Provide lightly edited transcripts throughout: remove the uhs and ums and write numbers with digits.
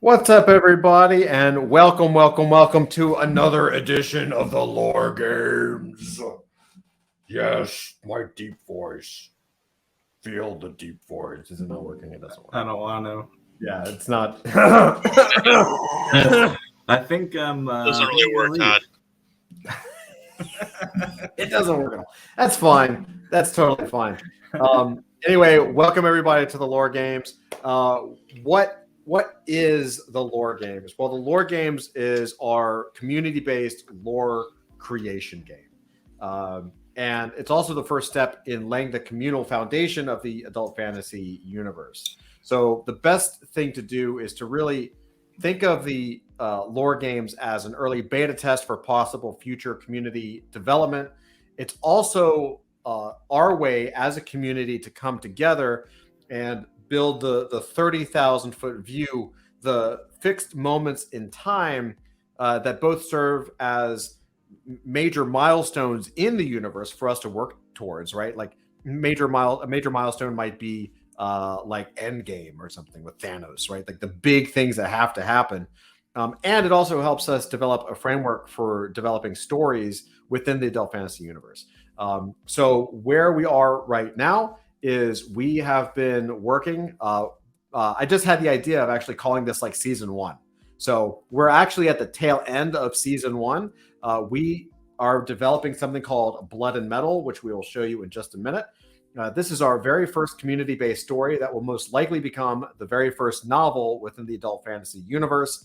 What's up, everybody, and welcome to another edition of the Lore Games. Yes, my deep voice. Feel the deep voice. Is it not working? It doesn't work. I don't want to. Yeah, it's not. I think doesn't really work, Todd. It doesn't work at all. That's fine. That's totally fine. Anyway, welcome everybody to the Lore Games. What is the Lore Games? Well, the Lore Games is our community-based lore creation game. And it's also the first step in laying the communal foundation of the adult fantasy universe. So the best thing to do is to really think of the Lore Games as an early beta test for possible future community development. It's also our way as a community to come together and build the 30,000 foot view, the fixed moments in time that both serve as major milestones in the universe for us to work towards, right? Like a major milestone might be like Endgame or something with Thanos, right? Like the big things that have to happen. And it also helps us develop a framework for developing stories within the adult fantasy universe. So where we are right now is we have been working. I just had the idea of actually calling this like season one. So we're actually at the tail end of season one. We are developing something called Blood and Metal, which we will show you in just a minute. This is our very first community-based story that will most likely become the very first novel within the adult fantasy universe.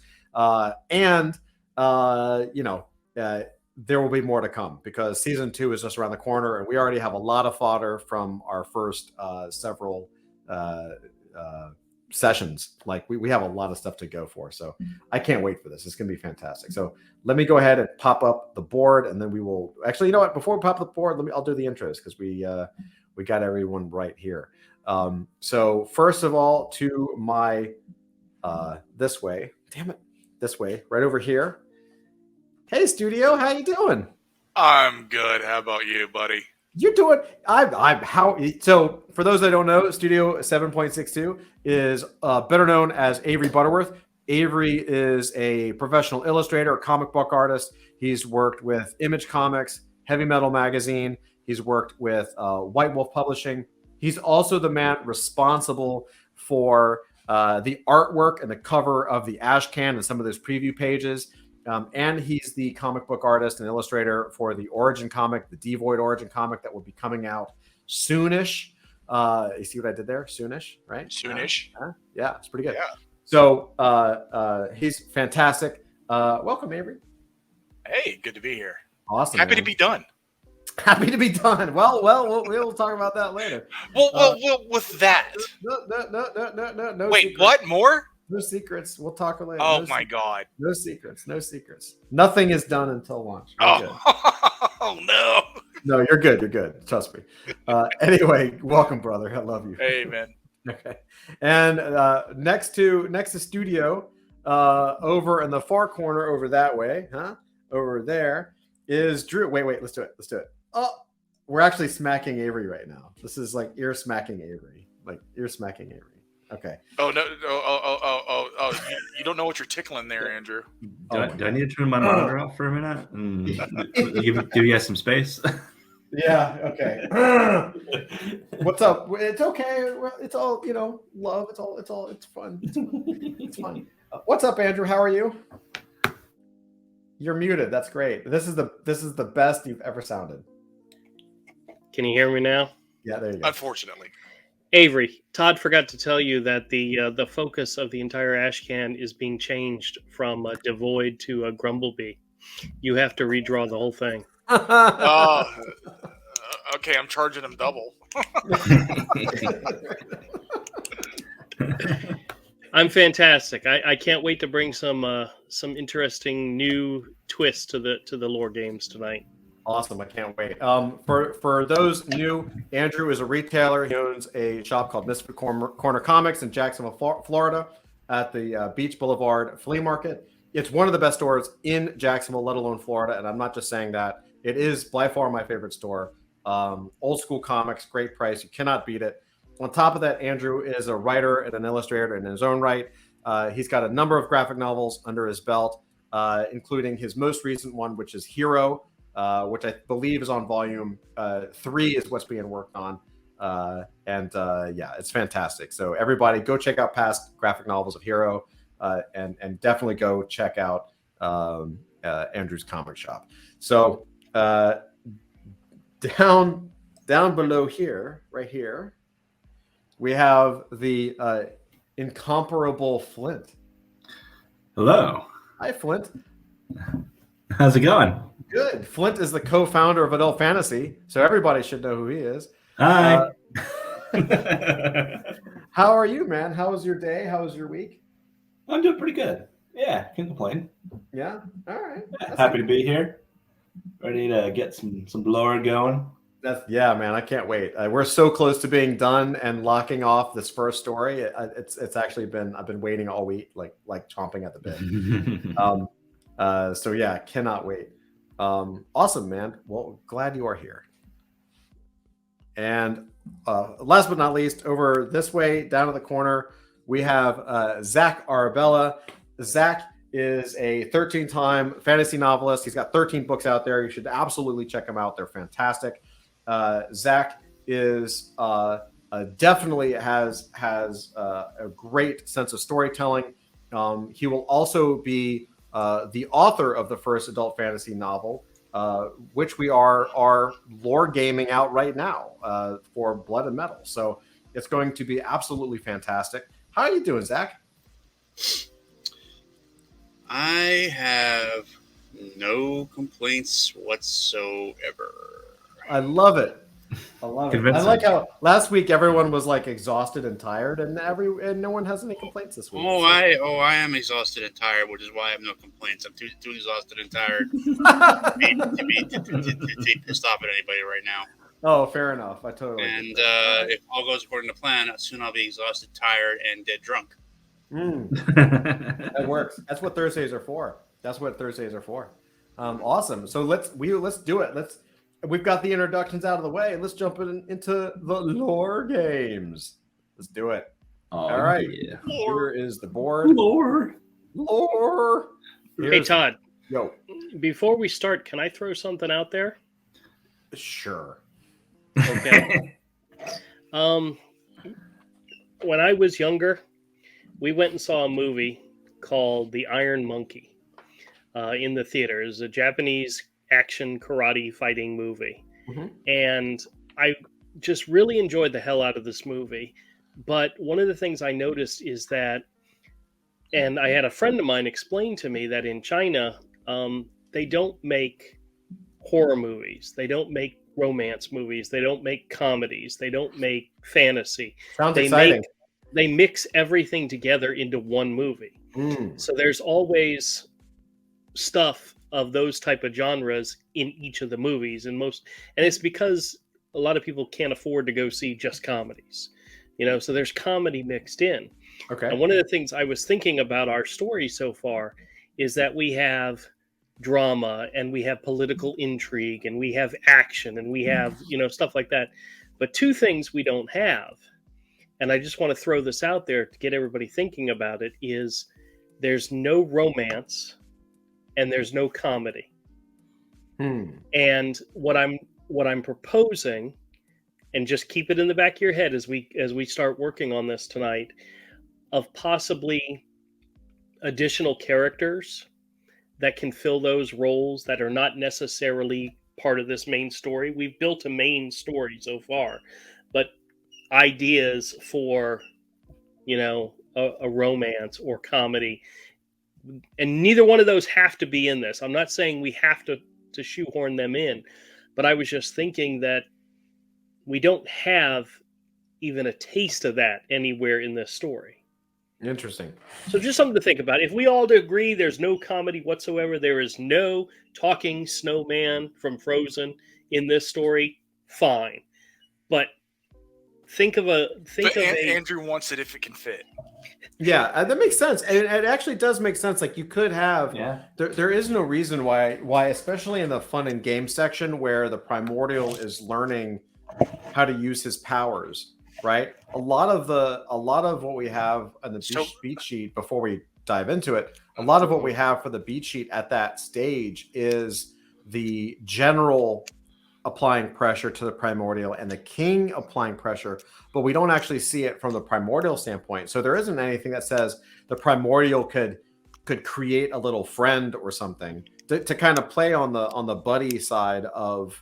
There will be more to come because season two is just around the corner, and we already have a lot of fodder from our first several sessions. Like we have a lot of stuff to go for. So I can't wait for this. It's going to be fantastic. So let me go ahead and pop up the board, and then we will actually, you know what, before we pop the board, I'll do the intros because we got everyone right here. So first of all, to my this way, right over here. Hey, Studio, how you doing? I'm good. How about you, buddy? You're doing. So for those that don't know, Studio 7.62 is better known as Avery Butterworth. Avery is a professional illustrator, comic book artist. He's worked with Image Comics, Heavy Metal Magazine. He's worked with White Wolf Publishing. He's also the man responsible for the artwork and the cover of the Ashcan and some of those preview pages. And he's the comic book artist and illustrator for the Origin comic, the Devoid Origin comic that will be coming out soonish. You see what I did there? Soonish, right? Soonish. Yeah, it's pretty good. Yeah. So he's fantastic. Welcome, Avery. Hey, good to be here. Awesome. Happy man. to be done. Happy to be done. Well, we'll talk about that later. Well, with that. No. Wait, secrets. What? More? No secrets. We'll talk later. Oh my God. No secrets. Nothing is done until launch. Oh no. No, you're good. You're good. Trust me. Anyway, welcome, brother. I love you. Hey, man. Okay. And next to Studio, over in the far corner, over that way, over there is Drew. Wait. Let's do it. Oh, we're actually smacking Avery right now. This is like ear smacking Avery. Okay. Oh no! Oh! You don't know what you're tickling there, Andrew. Do I need to turn my monitor off for a minute and give you guys some space? Yeah. Okay. What's up? It's okay. It's all love. It's fun. It's fun. What's up, Andrew? How are you? You're muted. That's great. This is the best you've ever sounded. Can you hear me now? Yeah, there you go. Unfortunately. Avery, Todd forgot to tell you that the focus of the entire Ashcan is being changed from a Devoid to a Grumblebee. You have to redraw the whole thing. Okay, I'm charging him double. I'm fantastic. I can't wait to bring some interesting new twists to the Lore Games tonight. Awesome. I can't wait. For those new, Andrew is a retailer. He owns a shop called Misfit Corner Comics in Jacksonville, Florida at the Beach Boulevard Flea Market. It's one of the best stores in Jacksonville, let alone Florida. And I'm not just saying that. It is by far my favorite store. Old school comics, great price. You cannot beat it. On top of that, Andrew is a writer and an illustrator in his own right. He's got a number of graphic novels under his belt, including his most recent one, which is Hero, which I believe is on volume 3 is what's being worked on. Yeah, it's fantastic. So everybody go check out past graphic novels of Hero, and definitely go check out Andrew's comic shop. So down below here, right here, we have the incomparable Flint. Hello. Hi, Flint. How's it going? Good. Flint is the co-founder of Adult Fantasy, so everybody should know who he is. Hi. How are you, man? How was your day? How was your week? I'm doing pretty good. Yeah, can't complain. Yeah. All right. Yeah, happy to be here. Ready to get some lore going. Yeah, man. I can't wait. We're so close to being done and locking off this first story. It's actually been I've been waiting all week, like chomping at the bit. So yeah, cannot wait. Awesome, man. Well, glad you are here. And last but not least, over this way, down to the corner, we have Zach Arabella. Zach is a 13-time fantasy novelist. He's got 13 books out there. You should absolutely check them out. They're fantastic. Zach is definitely has a great sense of storytelling. He will also be the author of the first adult fantasy novel, which we are lore gaming out right now for Blood and Metal. So it's going to be absolutely fantastic. How are you doing, Zach? I have no complaints whatsoever. I love it. I love it. Convincing. I like how last week everyone was like exhausted and tired, and no one has any complaints this week. I am exhausted and tired, which is why I have no complaints. I'm too exhausted and tired to be pissed off at anybody right now. Oh, fair enough. I totally. And if all goes according to plan, soon I'll be exhausted, tired, and dead drunk. That works. That's what Thursdays are for. Awesome. So let's do it. We've got the introductions out of the way. Let's jump into the lore games. Let's do it. All right. Yeah. Here is the board. Lore. Hey, Todd. Yo. Before we start, can I throw something out there? Sure. Okay. When I was younger, we went and saw a movie called The Iron Monkey in the theater. It was a Japanese action karate fighting movie. Mm-hmm. And I just really enjoyed the hell out of this movie. But one of the things I noticed is that, and I had a friend of mine explain to me that in China, they don't make horror movies. They don't make romance movies. They don't make comedies. They don't make fantasy. Sounds exciting. They mix everything together into one movie. So there's always stuff of those type of genres in each of the movies, and it's because a lot of people can't afford to go see just comedies, so there's comedy mixed in. Okay. And one of the things I was thinking about our story so far is that we have drama and we have political intrigue and we have action and we have stuff like that, but two things we don't have, and I just want to throw this out there to get everybody thinking about it, is there's no romance and there's no comedy. And what I'm proposing, and just keep it in the back of your head as we start working on this tonight, of possibly additional characters that can fill those roles that are not necessarily part of this main story. We've built a main story so far, but ideas for a romance or comedy. And neither one of those have to be in this. I'm not saying we have to shoehorn them in, but I was just thinking that we don't have even a taste of that anywhere in this story. Interesting. So just something to think about. If we all agree there's no comedy whatsoever, there is no talking snowman from Frozen in this story, fine. But Andrew wants it if it can fit. Yeah, that makes sense. And it actually does make sense. Like you could have, there is no reason why, especially in the fun and game section where the primordial is learning how to use his powers. right? A lot of what we have on the So- beat sheet before we dive into it, a lot of what we have for the beat sheet at that stage is the general applying pressure to the primordial and the king applying pressure, but we don't actually see it from the primordial standpoint. So there isn't anything that says the primordial could create a little friend or something to kind of play on the buddy side of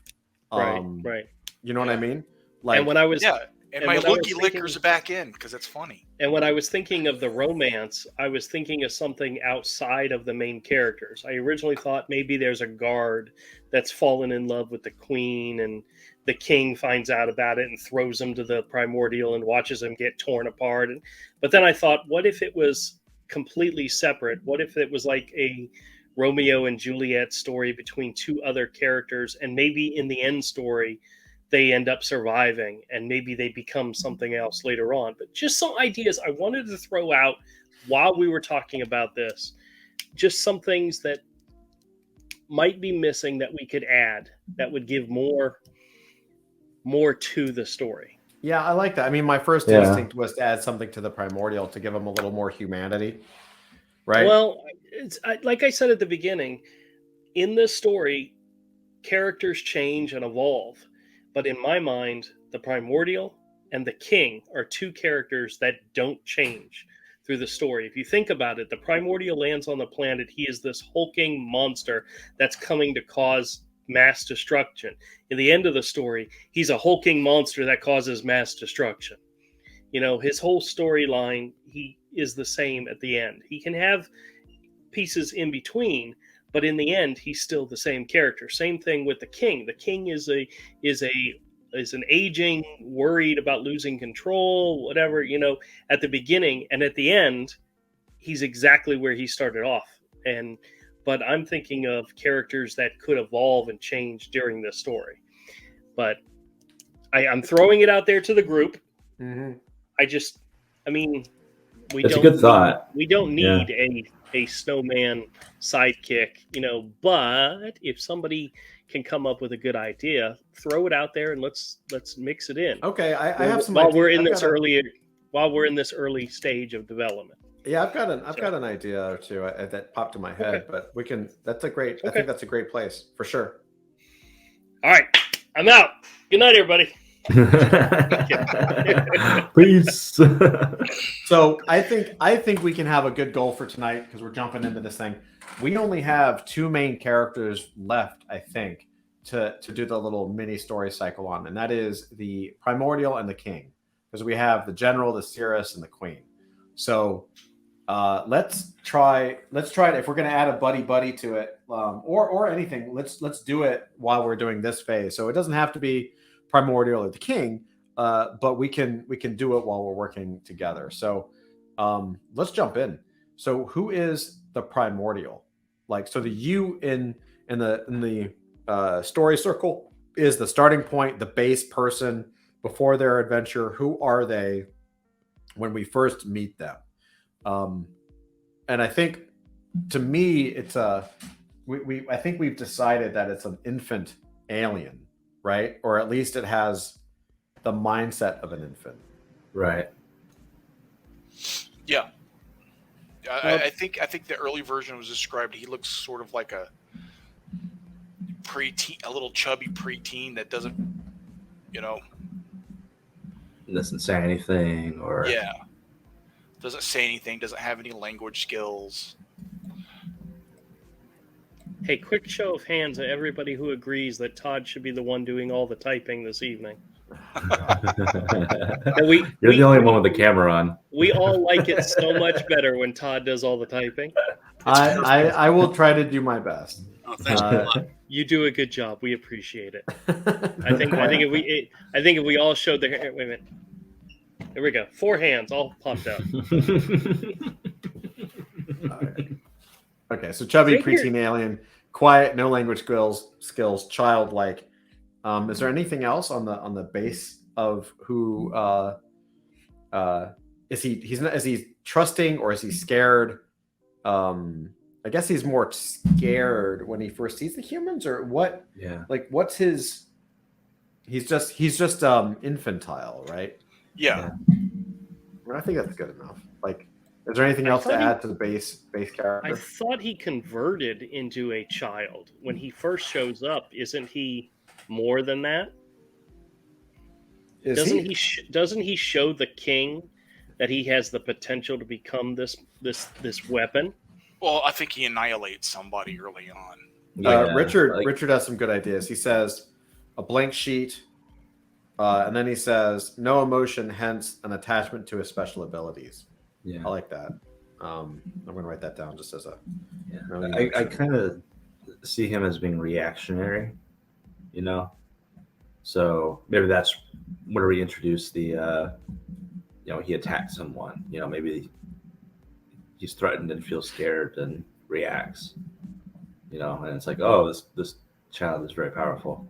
Right. you know what I Yeah. mean? Like And when I was Yeah, and my when I was looky lickers are back in because it's funny. And when I was thinking of the romance, I was thinking of something outside of the main characters. I originally thought maybe there's a guard that's fallen in love with the queen, and the king finds out about it and throws him to the primordial and watches him get torn apart. But then I thought, what if it was completely separate? What if it was like a Romeo and Juliet story between two other characters, and maybe in the end story, they end up surviving and maybe they become something else later on. But just some ideas I wanted to throw out while we were talking about this. Just some things that might be missing that we could add that would give more to the story. yeah, I like that. I mean, my first instinct was to add something to the primordial to give them a little more humanity, right? Well, like I said at the beginning, in this story, characters change and evolve. But in my mind, the primordial and the king are two characters that don't change through the story. If you think about it, the primordial lands on the planet. He is this hulking monster that's coming to cause mass destruction. In the end of the story, he's a hulking monster that causes mass destruction. You know, his whole storyline, he is the same at the end. He can have pieces in between, but in the end, he's still the same character. Same thing with the king. The king is an aging, worried about losing control, whatever, you know, at the beginning, and at the end, he's exactly where he started off. But I'm thinking of characters that could evolve and change during this story. But I'm throwing it out there to the group. Mm-hmm. I mean, It's a good thought. We don't need a snowman sidekick, you know, but if somebody can come up with a good idea, throw it out there and let's mix it in. Okay, I have some. While we're in this early stage of development. Yeah, I've got an idea or two that popped in my head, Okay. but we can. That's a great. I Okay. think that's a great place for sure. All right, I'm out. Good night, everybody. Please. So I think we can have a good goal for tonight because we're jumping into this thing. We only have two main characters left, I think, to do the little mini story cycle on, and that is the primordial and the king, because we have the general, the Cirrus, and the queen. So let's try it. If we're going to add a buddy to it, or anything, let's do it while we're doing this phase. So it doesn't have to be primordial or the king, but we can do it while we're working together. So let's jump in. So who is the primordial? Like, so the U in the story circle is the starting point, the base person before their adventure. Who are they when we first meet them? And I think, to me, it's I think we've decided that it's an infant alien, right? Or at least it has the mindset of an infant. Right. Yeah. I think the early version was described. He looks sort of like a preteen, a little chubby preteen that doesn't, you know, Doesn't say anything, or yeah, doesn't say anything, doesn't have any language skills. Hey, quick show of hands of everybody who agrees that Todd should be the one doing all the typing this evening. You're the only one with the camera on. We all like it so much better when Todd does all the typing. I will try to do my best. Oh, thanks a lot. You do a good job. We appreciate it. I think if we all showed the wait a minute. There we go. 4 hands all popped out. Okay, so chubby Right here. preteen alien, quiet, no language skills, childlike. Is there anything else on the base of who is he? Is he trusting or is he scared? I guess he's more scared when he first sees the humans, or what? Yeah. Like, what's his? He's just infantile, right? Yeah. I think that's good enough. Like, is there anything I else to thought he- add to the base I character? thought he converted into a child when he first shows up. Isn't he more than that? Is Doesn't he? doesn't he show the king that he has the potential to become this weapon? Well, I think he annihilates somebody early on. Richard has some good ideas. He says a blank sheet, and then he says no emotion, hence an attachment to his special abilities. Yeah. I like that. I'm going to write that down just as a. Yeah. No I emotion. kind of see him as being reactionary, you know? So maybe that's where we introduce the, he attacked someone, maybe he's threatened and feels scared and reacts, and it's like, oh, this child is very powerful.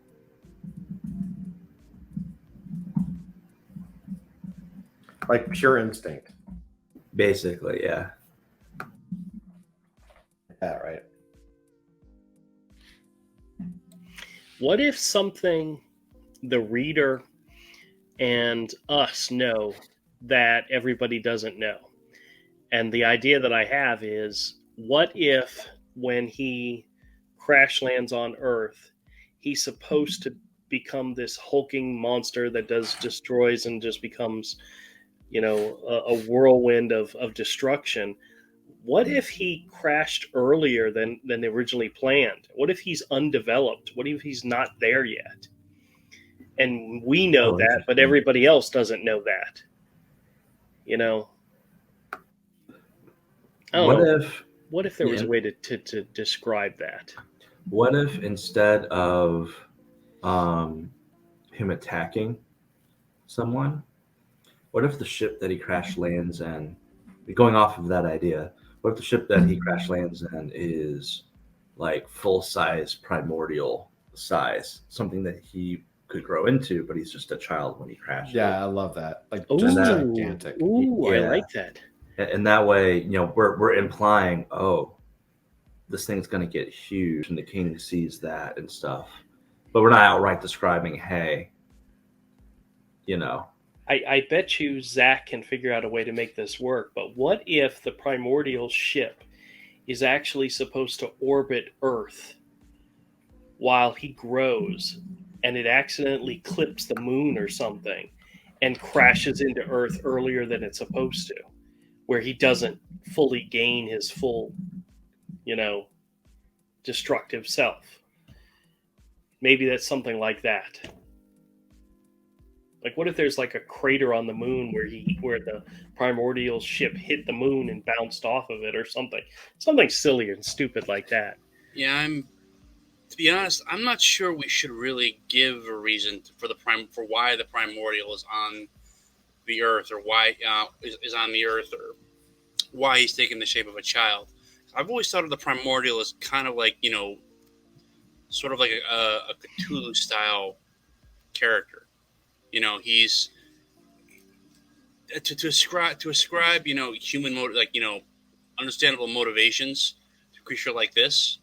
Like pure instinct. Basically, yeah. Yeah, right. What if something the reader and us know that everybody doesn't know? And the idea that I have is, what if when he crash lands on Earth, he's supposed to become this hulking monster that destroys and just becomes, a whirlwind of destruction? What if he crashed earlier than originally planned? What if he's undeveloped? What if he's not there yet? And we know that, but everybody else doesn't know that. I don't know. What if there was a way to describe that? What if instead of him attacking someone, what if the ship that he crash lands in, going off of that idea, what if the ship that he crash lands in is like full size, primordial size, something that he could grow into, but he's just a child when he crashed? Yeah, I love that. Like, just gigantic. Ooh, Yeah. I like that. And that way, we're implying, oh, this thing's going to get huge, and the king sees that and stuff. But we're not outright describing, hey, I bet you Zach can figure out a way to make this work. But what if the primordial ship is actually supposed to orbit Earth while he grows, and it accidentally clips the moon or something and crashes into Earth earlier than it's supposed to, where he doesn't fully gain his full, destructive self? Maybe that's something like that. Like, what if there's like a crater on the moon where the primordial ship hit the moon and bounced off of it, or something silly and stupid like that? Yeah, to be honest, I'm not sure we should really give a reason for why the primordial is on the Earth, or why is on the Earth, or why he's taking the shape of a child. I've always thought of the primordial as kind of like, sort of like a Cthulhu style character. He's to ascribe human understandable motivations to a creature like this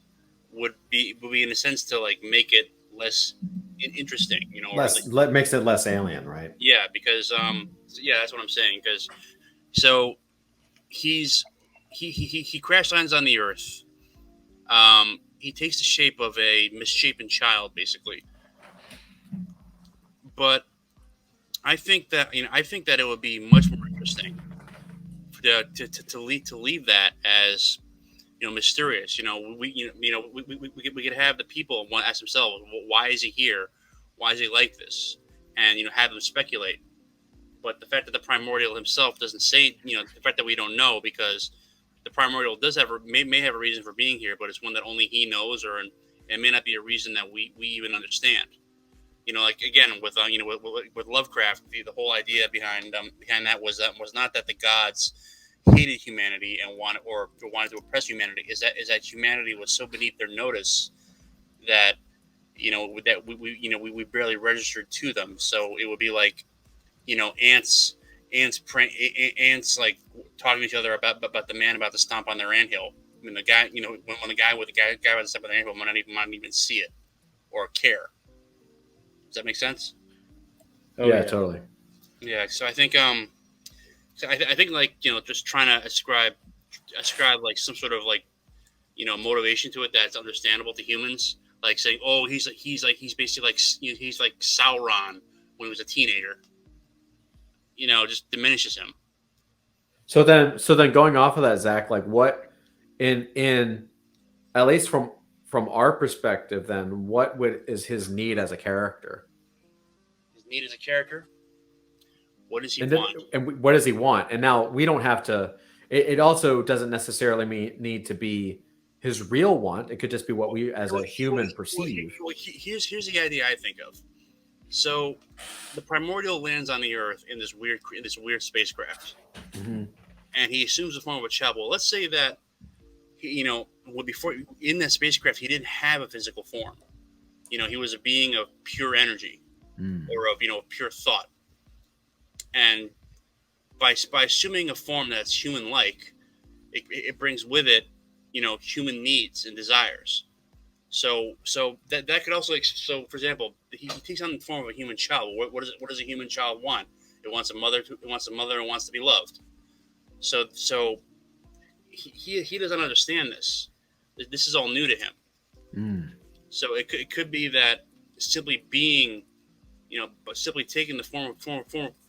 would be in a sense to like make it less interesting, Makes it less alien, right? Yeah, because that's what I'm saying. Because he crash lands on the Earth. He takes the shape of a misshapen child, basically. But I think that it would be much more interesting to leave that as mysterious. We could have the people ask themselves, well, why is he here? Why is he like this? And have them speculate. But the fact that the primordial himself doesn't say, the fact that we don't know, because the primordial may have a reason for being here, but it's one that only he knows, or it may not be a reason that we even understand. Like again with Lovecraft, the whole idea behind that was not that the gods hated humanity and wanted to oppress humanity. Is that humanity was so beneath their notice that we barely registered to them. So it would be like ants like talking to each other about the man about to stomp on their anthill. I mean, the guy when the guy about to step on their anthill might not even see it or care. Does that make sense? Oh, yeah, totally. Yeah, so I think I think like just trying to ascribe like some sort of like motivation to it that's understandable to humans, like saying, oh, he's basically like he's like Sauron when he was a teenager, just diminishes him. So then going off of that, Zach, like what in at least from our perspective, then what is his need as a character? His need as a character. What does he And want? what does he want? And now we don't have to. It also doesn't necessarily need to be his real want. It could just be what we as a human perceive. Here's the idea I think of. So, the primordial lands on the Earth in this weird spacecraft, and he assumes the form of a child. Well, let's say that before in that spacecraft he didn't have a physical form. He was a being of pure energy, or of pure thought. And by assuming a form that's human-like, it brings with it, human needs and desires. So that could also, for example, he takes on the form of a human child. What does a human child want? It wants a mother. It wants to be loved. So he doesn't understand this. This is all new to him. So it could be that simply being, but simply taking the form,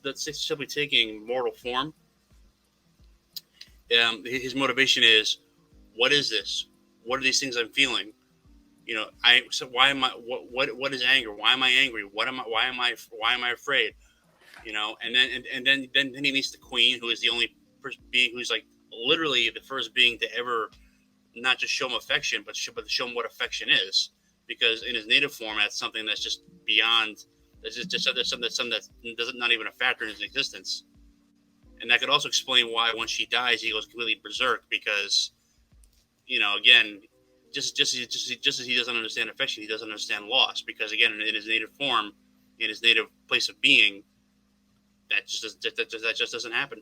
let's say simply taking mortal form. His motivation is, what is this? What are these things I'm feeling? So why am I? What is anger? Why am I angry? Why am I afraid? And then he meets the queen, who is the only being who's like literally the first being to ever not just show him affection, but to show him what affection is. Because in his native form, that's something that's just beyond. That's just something that doesn't not even a factor in his existence. And that could also explain why when she dies, he goes completely berserk because, again, just as he doesn't understand affection, he doesn't understand loss. Because again, in his native form, in his native place of being, that just doesn't happen.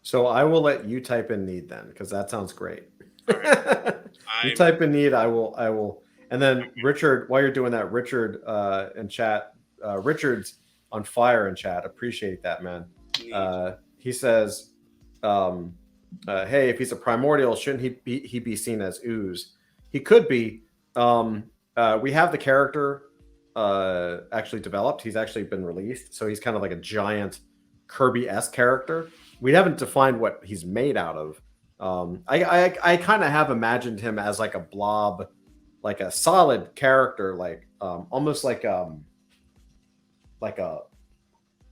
So I will let you type in need then, because that sounds great. All right. You type in need, I will. And then Richard, while you're doing that, Richard in chat, Richard's on fire in chat. Appreciate that, man. He says, hey, if he's a primordial, shouldn't he be seen as ooze? He could be. We have the character actually developed. He's actually been released. So he's kind of like a giant Kirby-esque character. We haven't defined what he's made out of. I kind of have imagined him as like a blob, like a solid character, like almost like a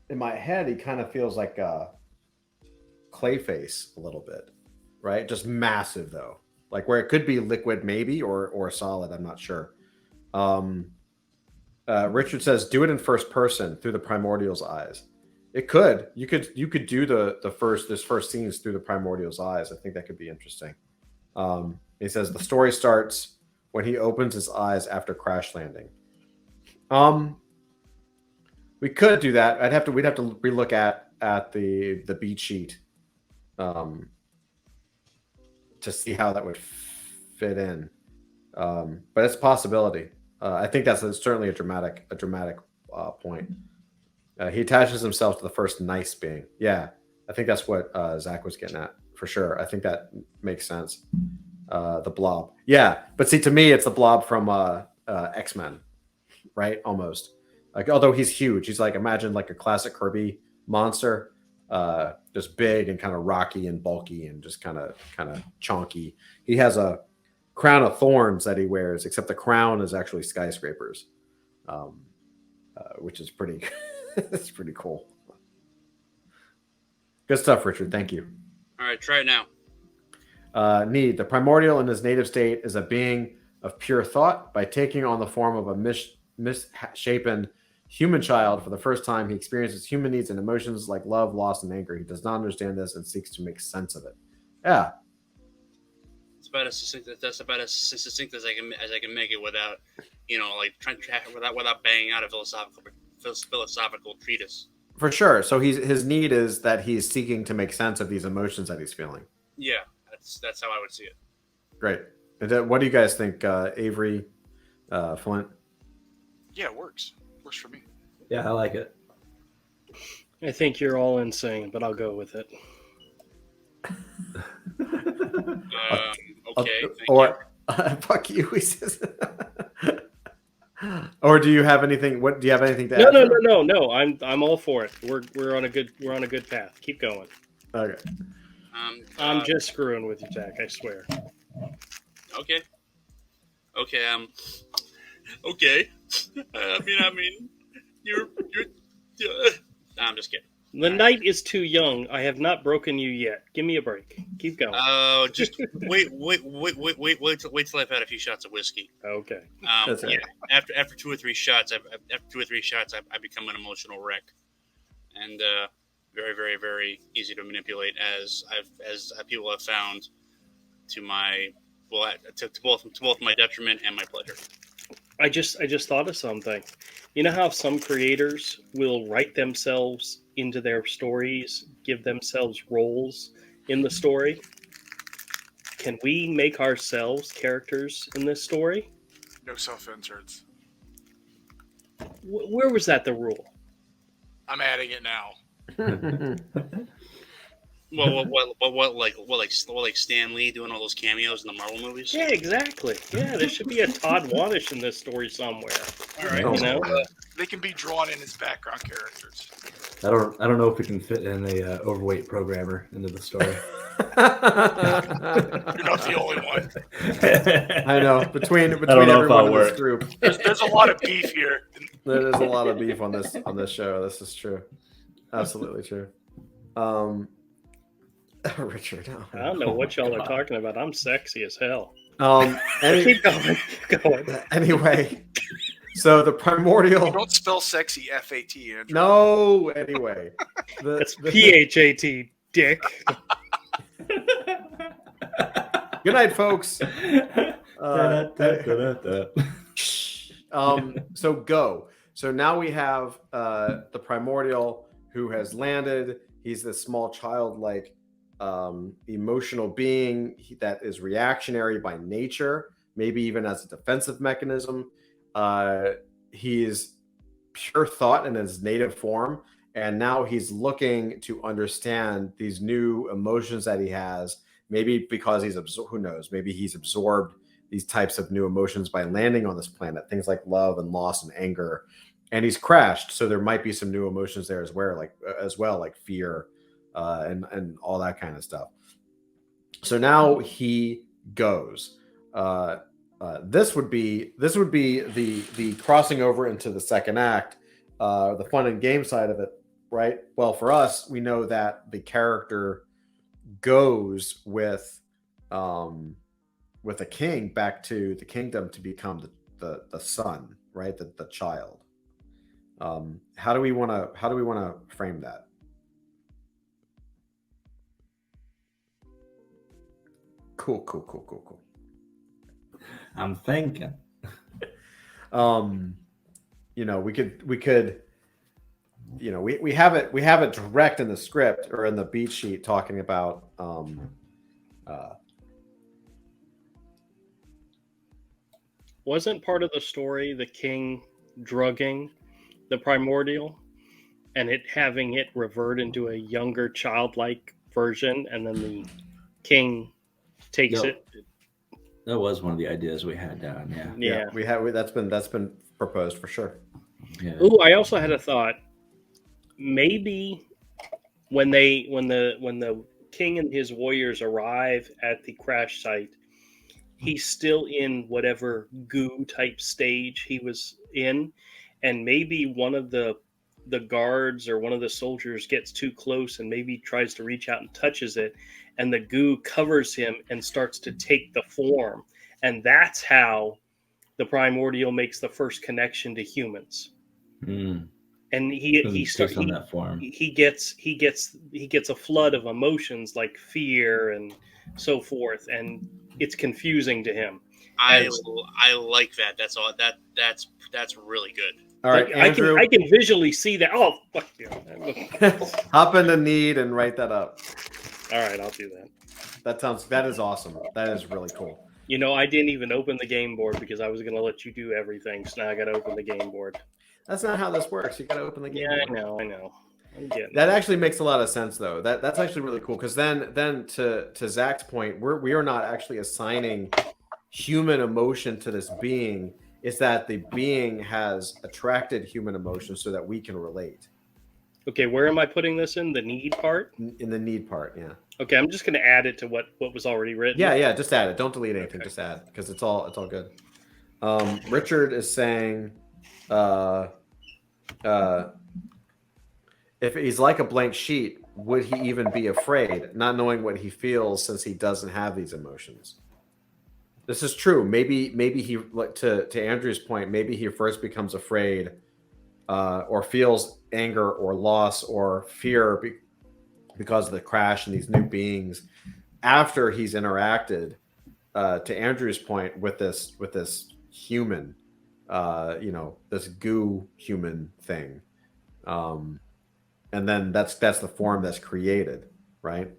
in my head, he kind of feels like a Clayface a little bit, right? Just massive though, like where it could be liquid maybe or solid. I'm not sure. Richard says, do it in first person through the primordial's eyes. It could. You could do this first scenes through the primordial's eyes. I think that could be interesting. He says the story starts when he opens his eyes after crash landing. We could do that. We'd have to relook at the beat sheet to see how that would fit in. But it's a possibility. I think that's certainly a dramatic point. He attaches himself to the first nice being. Yeah, I think that's what Zach was getting at for sure. I think that makes sense. The blob. Yeah, but see, to me, it's the blob from X-Men, right? Almost. Like, although he's huge, he's like, imagine like a classic Kirby monster, just big and kind of rocky and bulky and just kind of chonky. He has a crown of thorns that he wears, except the crown is actually skyscrapers, which is pretty. It's pretty cool. Good stuff, Richard. Thank you. All right, try it now. Need. The primordial in his native state is a being of pure thought. By taking on the form of a misshapen human child for the first time, he experiences human needs and emotions like love, loss, and anger. He does not understand this and seeks to make sense of it. Yeah. It's about as succinct as I can make it without, without banging out a philosophical treatise. For sure. So his need is that he's seeking to make sense of these emotions that he's feeling. Yeah, that's how I would see it. Great. What do you guys think, Avery, Flint? Yeah, it works. Works for me. Yeah, I like it. I think you're all insane, but I'll go with it. Okay. Thank Or fuck you. He says. Or do you have anything? What do you have anything to No, add? no, Joe? no, no, no. I'm all for it. We're on a good path. Keep going. Okay. I'm just screwing with you, Jack. I swear. Okay. Okay. Okay. I mean, you're. I'm just kidding. The night is too young. I have not broken you yet. Give me a break. Keep going. Oh, just wait till I've had a few shots of whiskey. Okay. That's right. Yeah. After 2 or 3 shots, I become an emotional wreck, and very, very, very easy to manipulate, as people have found to my to both my detriment and my pleasure. I just thought of something. You know how some creators will write themselves into their stories, give themselves roles in the story? Can we make ourselves characters in this story? No self inserts. Where was that the rule? I'm adding it now. Well, what like Stan Lee doing all those cameos in the Marvel movies? Yeah, exactly. Yeah, there should be a Todd Wadish in this story somewhere. All right. Oh, You know? They can be drawn in as background characters. I don't know if we can fit in a overweight programmer into the story. You're not the only one. I know. Between know if I'll everyone in this work. group, There's a lot of beef here. there is a lot of beef on this show. This is true. Absolutely true. Richard. I don't know what y'all are talking about. I'm sexy as hell. Any, Keep going. Keep going. anyway, so the primordial. Don't spell sexy F-A-T, Andrew. No. Anyway, That's PHAT, dick. Good night, folks. So go. So now we have the primordial who has landed. He's this small childlike emotional being that is reactionary by nature, maybe even as a defensive mechanism. He's pure thought in his native form, and now he's looking to understand these new emotions that he has. Maybe because who knows? Maybe he's absorbed these types of new emotions by landing on this planet, things like love and loss and anger. And he's crashed, so there might be some new emotions there as well, like fear and all that kind of stuff. So now he goes. This would be the crossing over into the second act, the fun and game side of it, right? Well, for us, we know that the character goes with a king back to the kingdom to become the son, right? The child. How do we want to frame that? Cool. I'm thinking. We could we have it direct in the script or in the beat sheet talking about Wasn't part of the story the king drugging the primordial and having it revert into a younger childlike version, and then the king takes it? That was one of the ideas we had down. Yeah. that's been proposed for sure. Yeah. Ooh, I also had a thought. Maybe when the king and his warriors arrive at the crash site, he's still in whatever goo type stage he was in, and maybe one of the guards or one of the soldiers gets too close and maybe tries to reach out and touches it, and the goo covers him and starts to take the form, and that's how the primordial makes the first connection to humans. And he starts on that form. He gets a flood of emotions like fear and so forth, and it's confusing to him. I like that. That's all. That's really good. All right, Andrew. I can visually see that. Oh, fuck you! Hop into need and write that up. All right, I'll do that. That is awesome. That is really cool. I didn't even open the game board because I was going to let you do everything. So now I got to open the game board. That's not how this works. You got to open the game board. I know. I'm getting That actually makes a lot of sense, though. That's actually really cool because then to Zach's point, we are not actually assigning human emotion to this being. It's that the being has attracted human emotion so that we can relate. Okay, where am I putting this in? The need part? In the need part, yeah. Okay, I'm just going to add it to what was already written. Yeah, just add it. Don't delete anything. Okay. Just add because it's all good. Richard is saying, if he's like a blank sheet, would he even be afraid, not knowing what he feels since he doesn't have these emotions? This is true. Maybe he, to Andrew's point, maybe he first becomes afraid or feels anger or loss or fear because of the crash and these new beings after he's interacted, to Andrew's point, with this human, this goo human thing. And then that's the form that's created, right?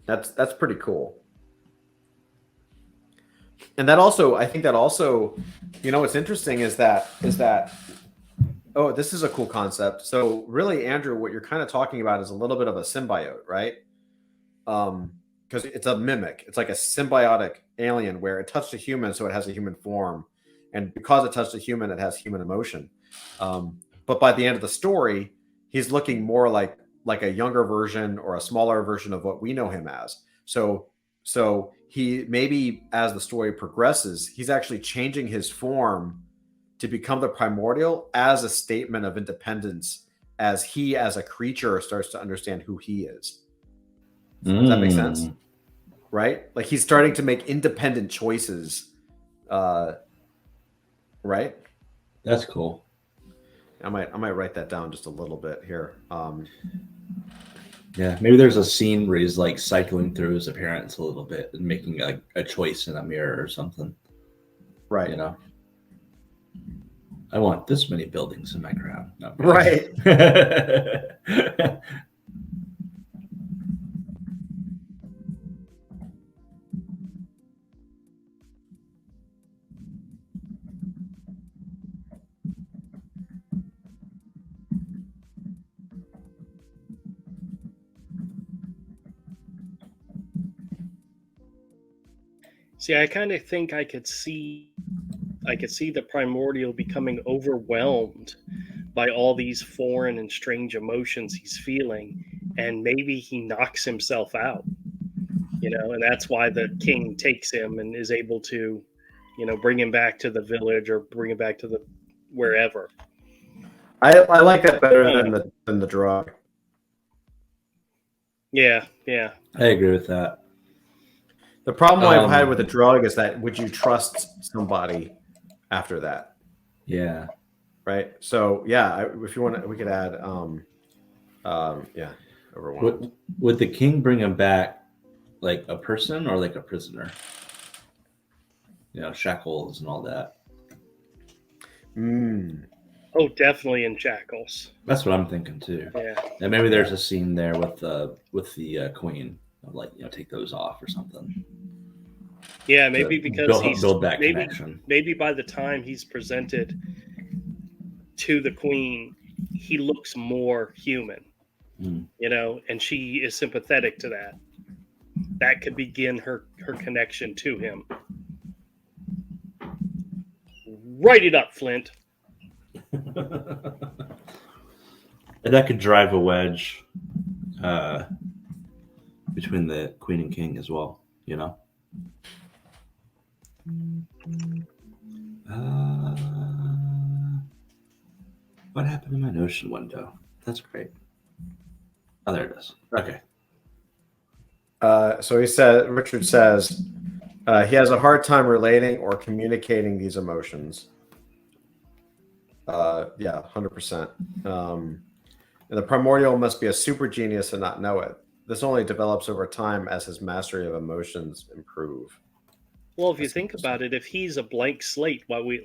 That's pretty cool. And that also, I think that also, what's interesting is that oh, this is a cool concept. So really, Andrew, what you're kind of talking about is a little bit of a symbiote, right? Because it's a mimic. It's like a symbiotic alien where it touched a human, so it has a human form, and because it touched a human, it has human emotion. But by the end of the story, he's looking more like a younger version or a smaller version of what we know him as. So he, maybe as the story progresses, he's actually changing his form to become the primordial as a statement of independence, as he as a creature starts to understand who he is. Does that make sense? Right? Like he's starting to make independent choices. Right? That's cool. I might write that down just a little bit here. Yeah, maybe there's a scene where he's like cycling through his appearance a little bit and making a choice in a mirror or something. Right. I want this many buildings in my crown. No, right. See, I kind of think I could see the primordial becoming overwhelmed by all these foreign and strange emotions he's feeling, and maybe he knocks himself out, and that's why the king takes him and is able to, bring him back to the village or bring him back to the wherever. I like that better than the drug. Yeah. I agree with that. The problem I've had with the drug is that would you trust somebody after that? Yeah. Right. So yeah, if you want, we could add. Overwhelmed. Would the king bring him back like a person or like a prisoner? Shackles and all that. Oh, definitely in shackles. That's what I'm thinking too. Yeah. And maybe there's a scene there with the queen of take those off or something. Yeah, maybe because he's build that connection. Maybe by the time he's presented to the queen, he looks more human. And she is sympathetic to that. That could begin her connection to him. Write it up, Flint. And that could drive a wedge between the queen and king as well, What happened to my Notion window? That's great. Oh, there it is. Okay. So Richard says he has a hard time relating or communicating these emotions. 100%. And the primordial must be a super genius and not know it. This only develops over time as his mastery of emotions improve. Well, if you think about it, if he's a blank slate,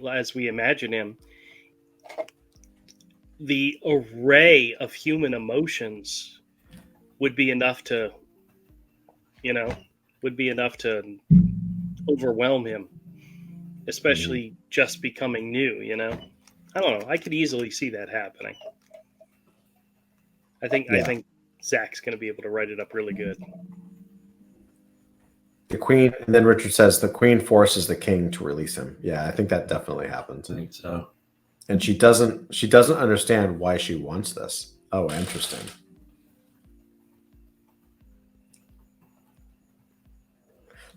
as we imagine him, the array of human emotions would be enough to overwhelm him, especially just becoming new, I don't know. I could easily see that happening. I think Yeah. Zach's going to be able to write it up really good. The queen, and then Richard says the queen forces the king to release him. Yeah, I think that definitely happens. I think so. And she doesn't understand why she wants this. Oh, interesting.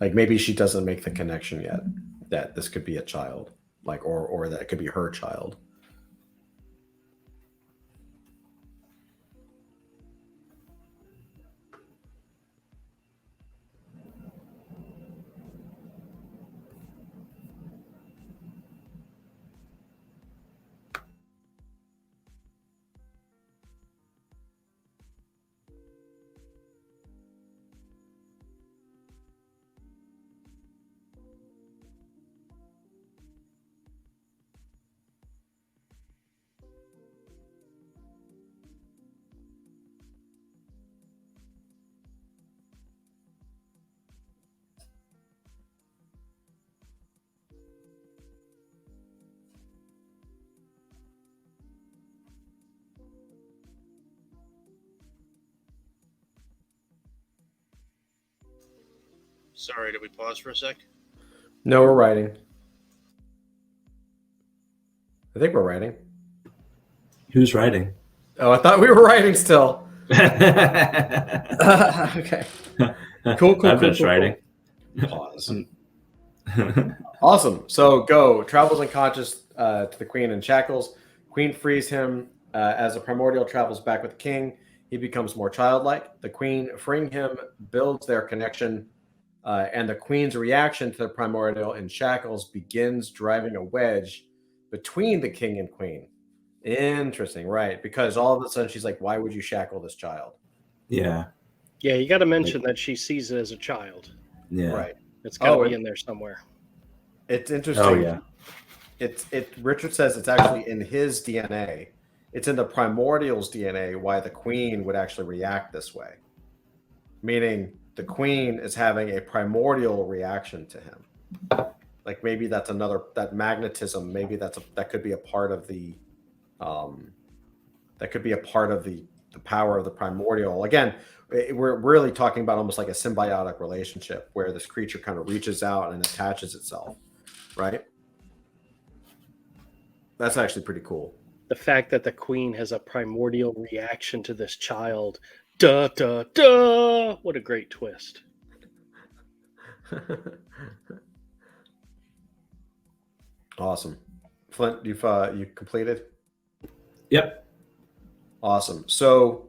Like maybe she doesn't make the connection yet that this could be a child, like or that it could be her child. Sorry, did we pause for a sec? No, we're writing. I think we're writing. Who's writing? Oh, I thought we were writing still. I've Okay. Cool. been writing. Pause. Awesome. So go. Travels unconscious to the queen in shackles. Queen frees him as the primordial travels back with the king. He becomes more childlike. The queen, freeing him, builds their connection. And the queen's reaction to the primordial in shackles begins driving a wedge between the king and queen. Interesting, right? Because all of a sudden she's like, why would you shackle this child? Yeah. Yeah, you got to mention that she sees it as a child. Yeah. Right. It's got to be and in there somewhere. it's interesting. Oh yeah. Richard says it's actually in his DNA. It's in the primordial's DNA why the queen would actually react this way. Meaning the queen is having a primordial reaction to him. Like maybe that's that magnetism, maybe that could be a part of the the power of the primordial. Again, we're really talking about almost like a symbiotic relationship where this creature kind of reaches out and attaches itself, right? That's actually pretty cool. The fact that the queen has a primordial reaction to this child. Duh, duh, duh. What a great twist. Awesome. Flint, you completed? Yep. Awesome. So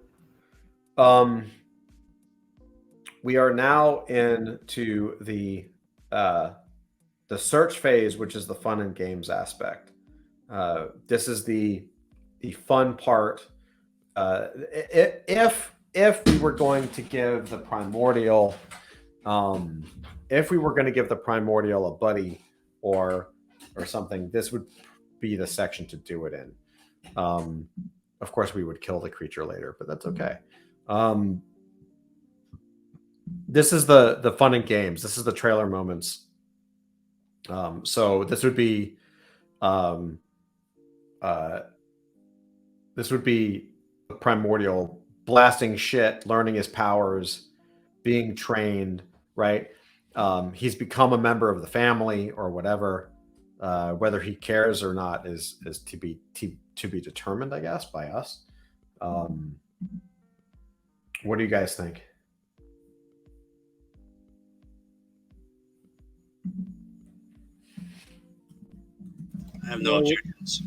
we are now into the search phase, which is the fun and games aspect. This is the fun part. If we were going to give the primordial, a buddy or something, this would be the section to do it in. Of course, we would kill the creature later, but that's okay. This is the fun and games. This is the trailer moments. So this would be primordial blasting shit, learning his powers, being trained, right? He's become a member of the family or whatever. Whether he cares or not is to be determined, I guess, by us. What do you guys think? I have no objections.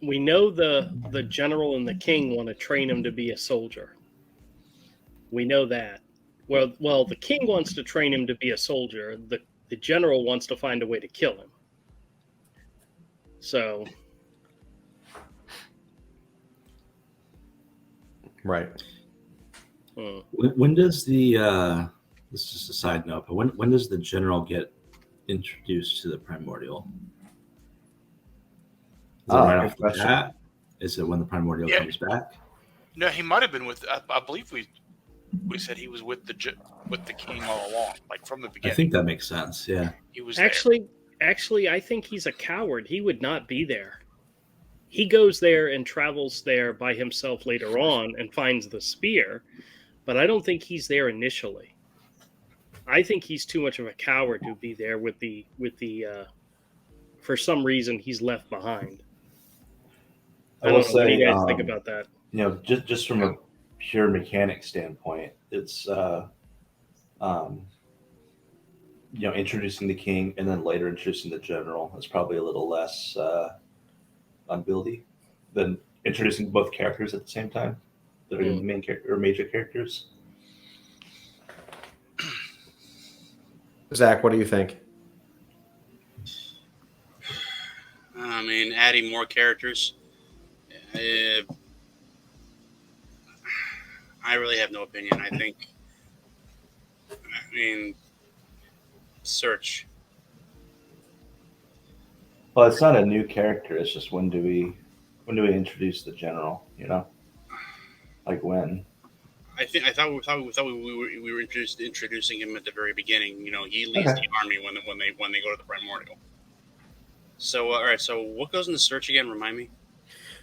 We know the general and the king want to train him to be a soldier. We know that. Well, the king wants to train him to be a soldier. The general wants to find a way to kill him. So, right. When does the this is just a side note, but when does the general get introduced to the primordial? Is it right off the bat? Is it when the primordial comes back? No, he might have been with. I believe we said he was with the king all along, like from the beginning. I think that makes sense. Yeah. He was actually, I think he's a coward. He would not be there. He goes there and travels there by himself later on and finds the spear, but I don't think he's there initially. I think he's too much of a coward to be there with the for some reason he's left behind. I will don't know. What do you say, guys think about that? just from a pure mechanic standpoint, it's introducing the king and then later introducing the general is probably a little less unbuildy than introducing both characters at the same time that are the main character or major characters. Zach, what do you think? I mean, adding more characters. I really have no opinion. I mean, search. Well, it's not a new character. It's just when do we introduce the general? Like when? I thought we were introducing him at the very beginning. He leads the army when they go to the primordial. So all right. So what goes in the search again? Remind me.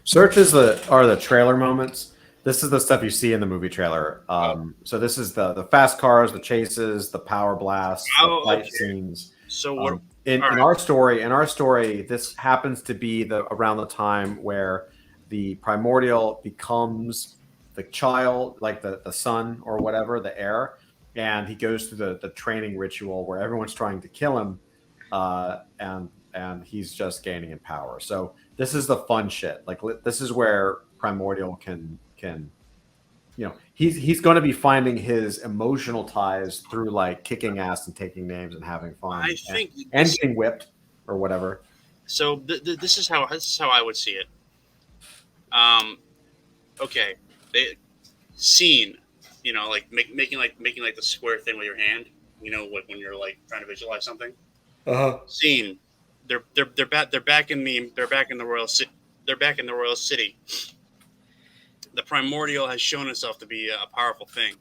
Search are the trailer moments. This is the stuff you see in the movie trailer. So this is the fast cars, the chases, the power blasts, the fight scenes. So what? In our story, this happens to be around the time where the primordial becomes the child, like the son or whatever, the heir, and he goes through the training ritual where everyone's trying to kill him, and he's just gaining in power. So this is the fun shit. Like this is where primordial can he's going to be finding his emotional ties through like kicking ass and taking names and having fun. I think and getting whipped or whatever. So this is how I would see it. Okay, scene, like making the square thing with your hand, like when you're like trying to visualize something. Scene, they're back in the royal city. The primordial has shown itself to be a powerful thing.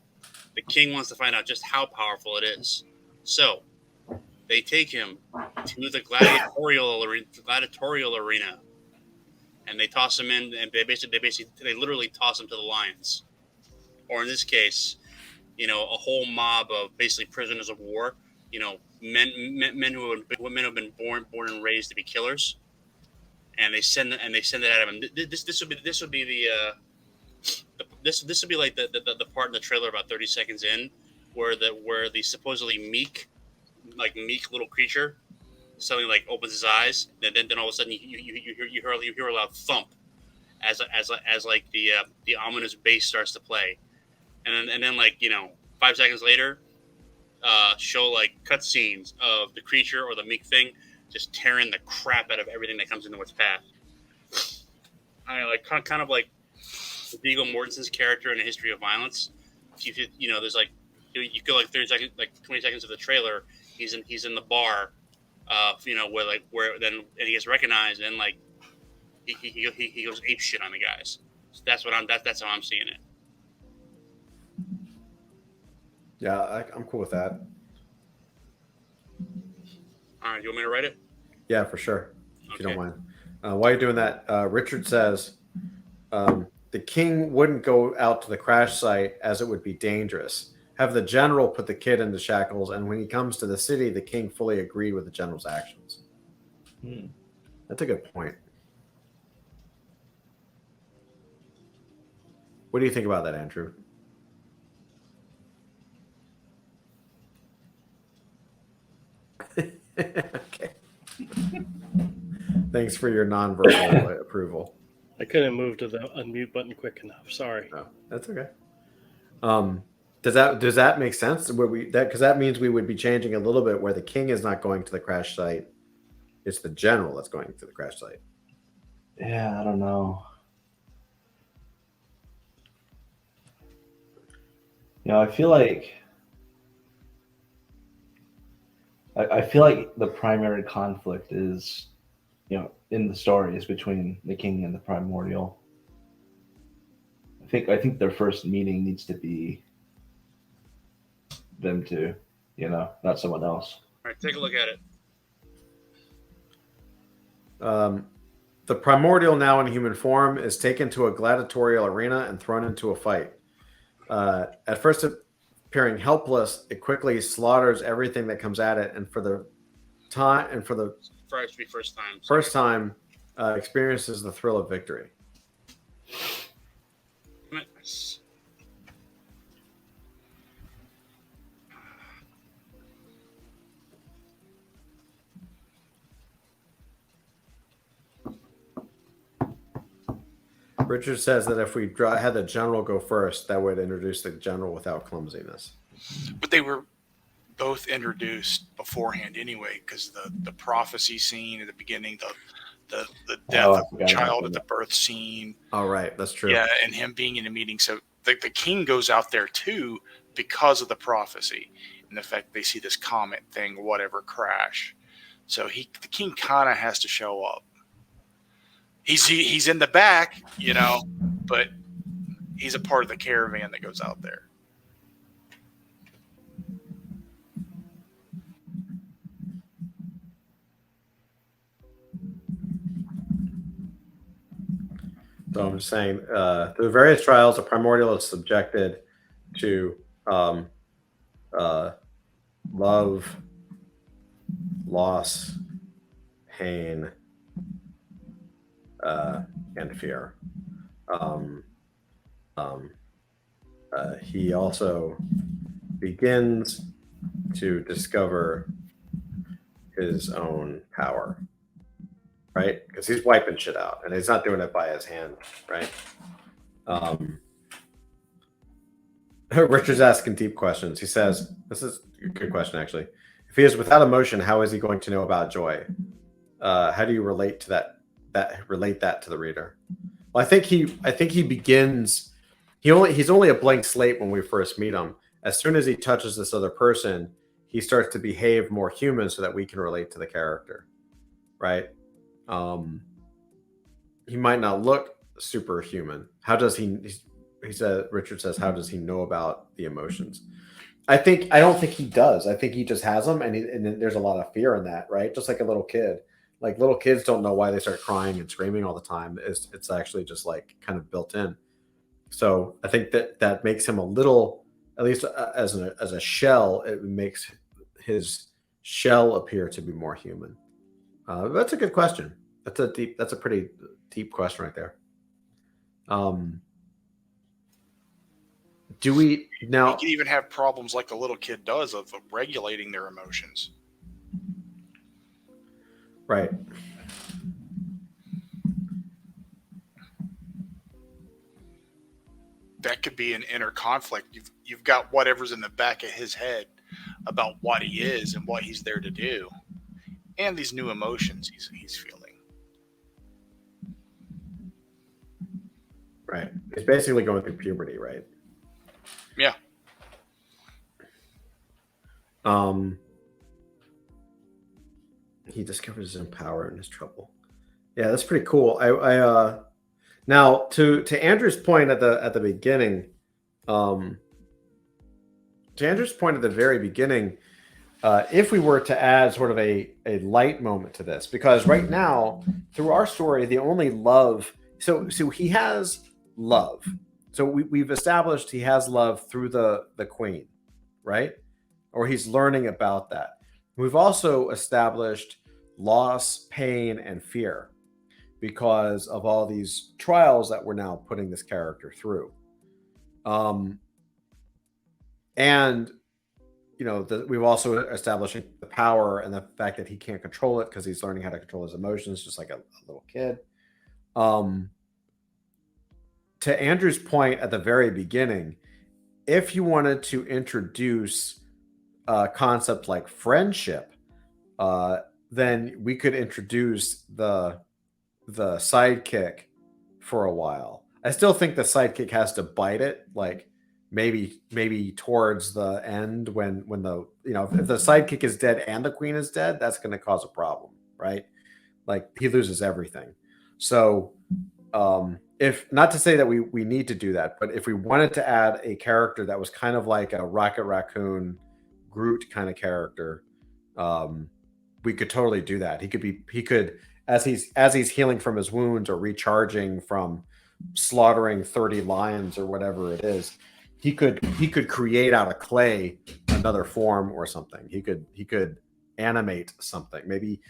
The king wants to find out just how powerful it is. So they take him to the gladiatorial arena, and they toss him in, and they literally toss him to the lions. Or in this case, a whole mob of basically prisoners of war. Men who have been born and raised to be killers, and they send it at him. And this would be like the part in the trailer about 30 seconds in, where the supposedly meek little creature suddenly like opens his eyes, and then all of a sudden you hear a loud thump as like the ominous bass starts to play, and then 5 seconds later, show like cutscenes of the creature or the meek thing just tearing the crap out of everything that comes into its path. Kind of like Viggo Mortensen's character in A History of Violence. There's like you go like 30 seconds, like 20 seconds of the trailer. He's in the bar, where then and he gets recognized and like he goes ape shit on the guys. So that's how I'm seeing it. Yeah, I'm cool with that. All right, you want me to write it? Yeah, for sure. If you don't mind. While you're doing that, Richard says the king wouldn't go out to the crash site as it would be dangerous. Have the general put the kid into shackles, and when he comes to the city, the king fully agreed with the general's actions. That's a good point. What do you think about that, Andrew? Okay. Thanks for your nonverbal approval. I couldn't move to the unmute button quick enough. Sorry. No, that's okay. Does that make sense? Because that means we would be changing a little bit where the king is not going to the crash site. It's the general that's going to the crash site. Yeah, I don't know. I feel like the primary conflict is, in the story is between the king and the primordial. I think their first meeting needs to be them two, not someone else. All right, take a look at it. The primordial, now in human form, is taken to a gladiatorial arena and thrown into a fight. At first appearing helpless, it quickly slaughters everything that comes at it, and for the first time, experiences the thrill of victory. Richard says that if we had the general go first, that would introduce the general without clumsiness. But they were both introduced beforehand anyway, because the prophecy scene at the beginning, the death of the child at the birth scene. Oh, right. That's true. Yeah, and him being in a meeting. So the king goes out there too because of the prophecy and the fact they see this comet thing, whatever, crash. So the king kind of has to show up. He's in the back, but he's a part of the caravan that goes out there. So I'm just saying, through various trials, a primordial is subjected to love, loss, pain, and fear. He also begins to discover his own power, right? Because he's wiping shit out, and he's not doing it by his hand, right? Richard's asking deep questions. He says, this is a good question, actually. If he is without emotion, how is he going to know about joy? How do you relate to that to the reader? Well, I think he begins. He's only a blank slate when we first meet him. As soon as he touches this other person, he starts to behave more human so that we can relate to the character, right? He might not look superhuman. How does he? He said. Richard says, how does he know about the emotions? I don't think he does. I think he just has them, and there's a lot of fear in that, right? Just like a little kid. Like little kids don't know why they start crying and screaming all the time. It's actually just like kind of built in. So I think that makes him a little, at least as a shell, it makes his shell appear to be more human. That's a good question. That's a pretty deep question right there. Do we now? You can even have problems like a little kid does of regulating their emotions. Right. That could be an inner conflict. You've got whatever's in the back of his head about what he is and what he's there to do, and these new emotions he's feeling. Right. He's basically going through puberty, right? Yeah. He discovers his own power and his trouble. Yeah, that's pretty cool. I now to Andrew's point at the beginning, to Andrew's point at the very beginning, if we were to add sort of a light moment to this, because right now through our story, the only love, so he has love. So we've established he has love through the queen, right? Or he's learning about that. We've also established loss, pain, and fear because of all these trials that we're now putting this character through. And, we've also established the power and the fact that he can't control it because he's learning how to control his emotions, just like a little kid. To Andrew's point at the very beginning, if you wanted to introduce a concept like friendship, then we could introduce the sidekick for a while. I still think the sidekick has to bite it, like maybe towards the end when the if the sidekick is dead and the queen is dead, that's going to cause a problem, right? Like he loses everything. So if not to say that we need to do that, but if we wanted to add a character that was kind of like a Rocket Raccoon Groot kind of character, we could totally do that. He could as he's healing from his wounds or recharging from slaughtering 30 lions or whatever it is, he could create out of clay another form or something. He could animate something. Maybe,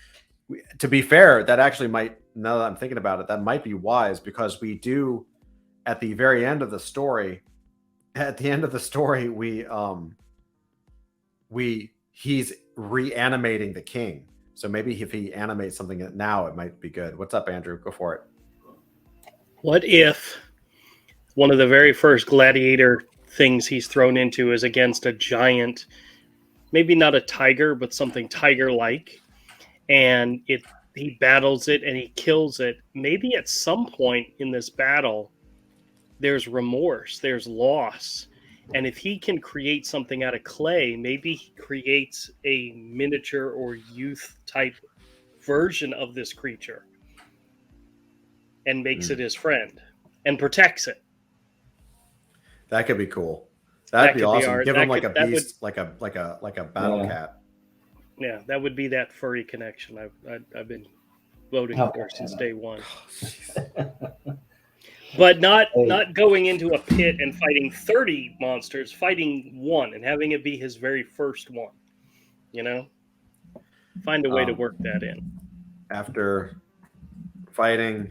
to be fair, that actually might, now that I'm thinking about it, that might be wise, because we do, at the very end of the story, he's reanimating the king. So maybe if he animates something now, it might be good. What's up, Andrew? Go for it. What if one of the very first gladiator things he's thrown into is against a giant, maybe not a tiger, but something tiger-like, and he battles it and he kills it. Maybe at some point in this battle, there's remorse, there's loss. And if he can create something out of clay, maybe he creates a miniature or youth type version of this creature and makes it his friend and protects it. That could be cool. That'd be awesome. Give him like a beast, would, like a battle cat. Yeah, that would be that furry connection I've been voting for since day one. But not going into a pit and fighting 30 monsters, fighting one and having it be his very first one. You know? Find a way to work that in. After fighting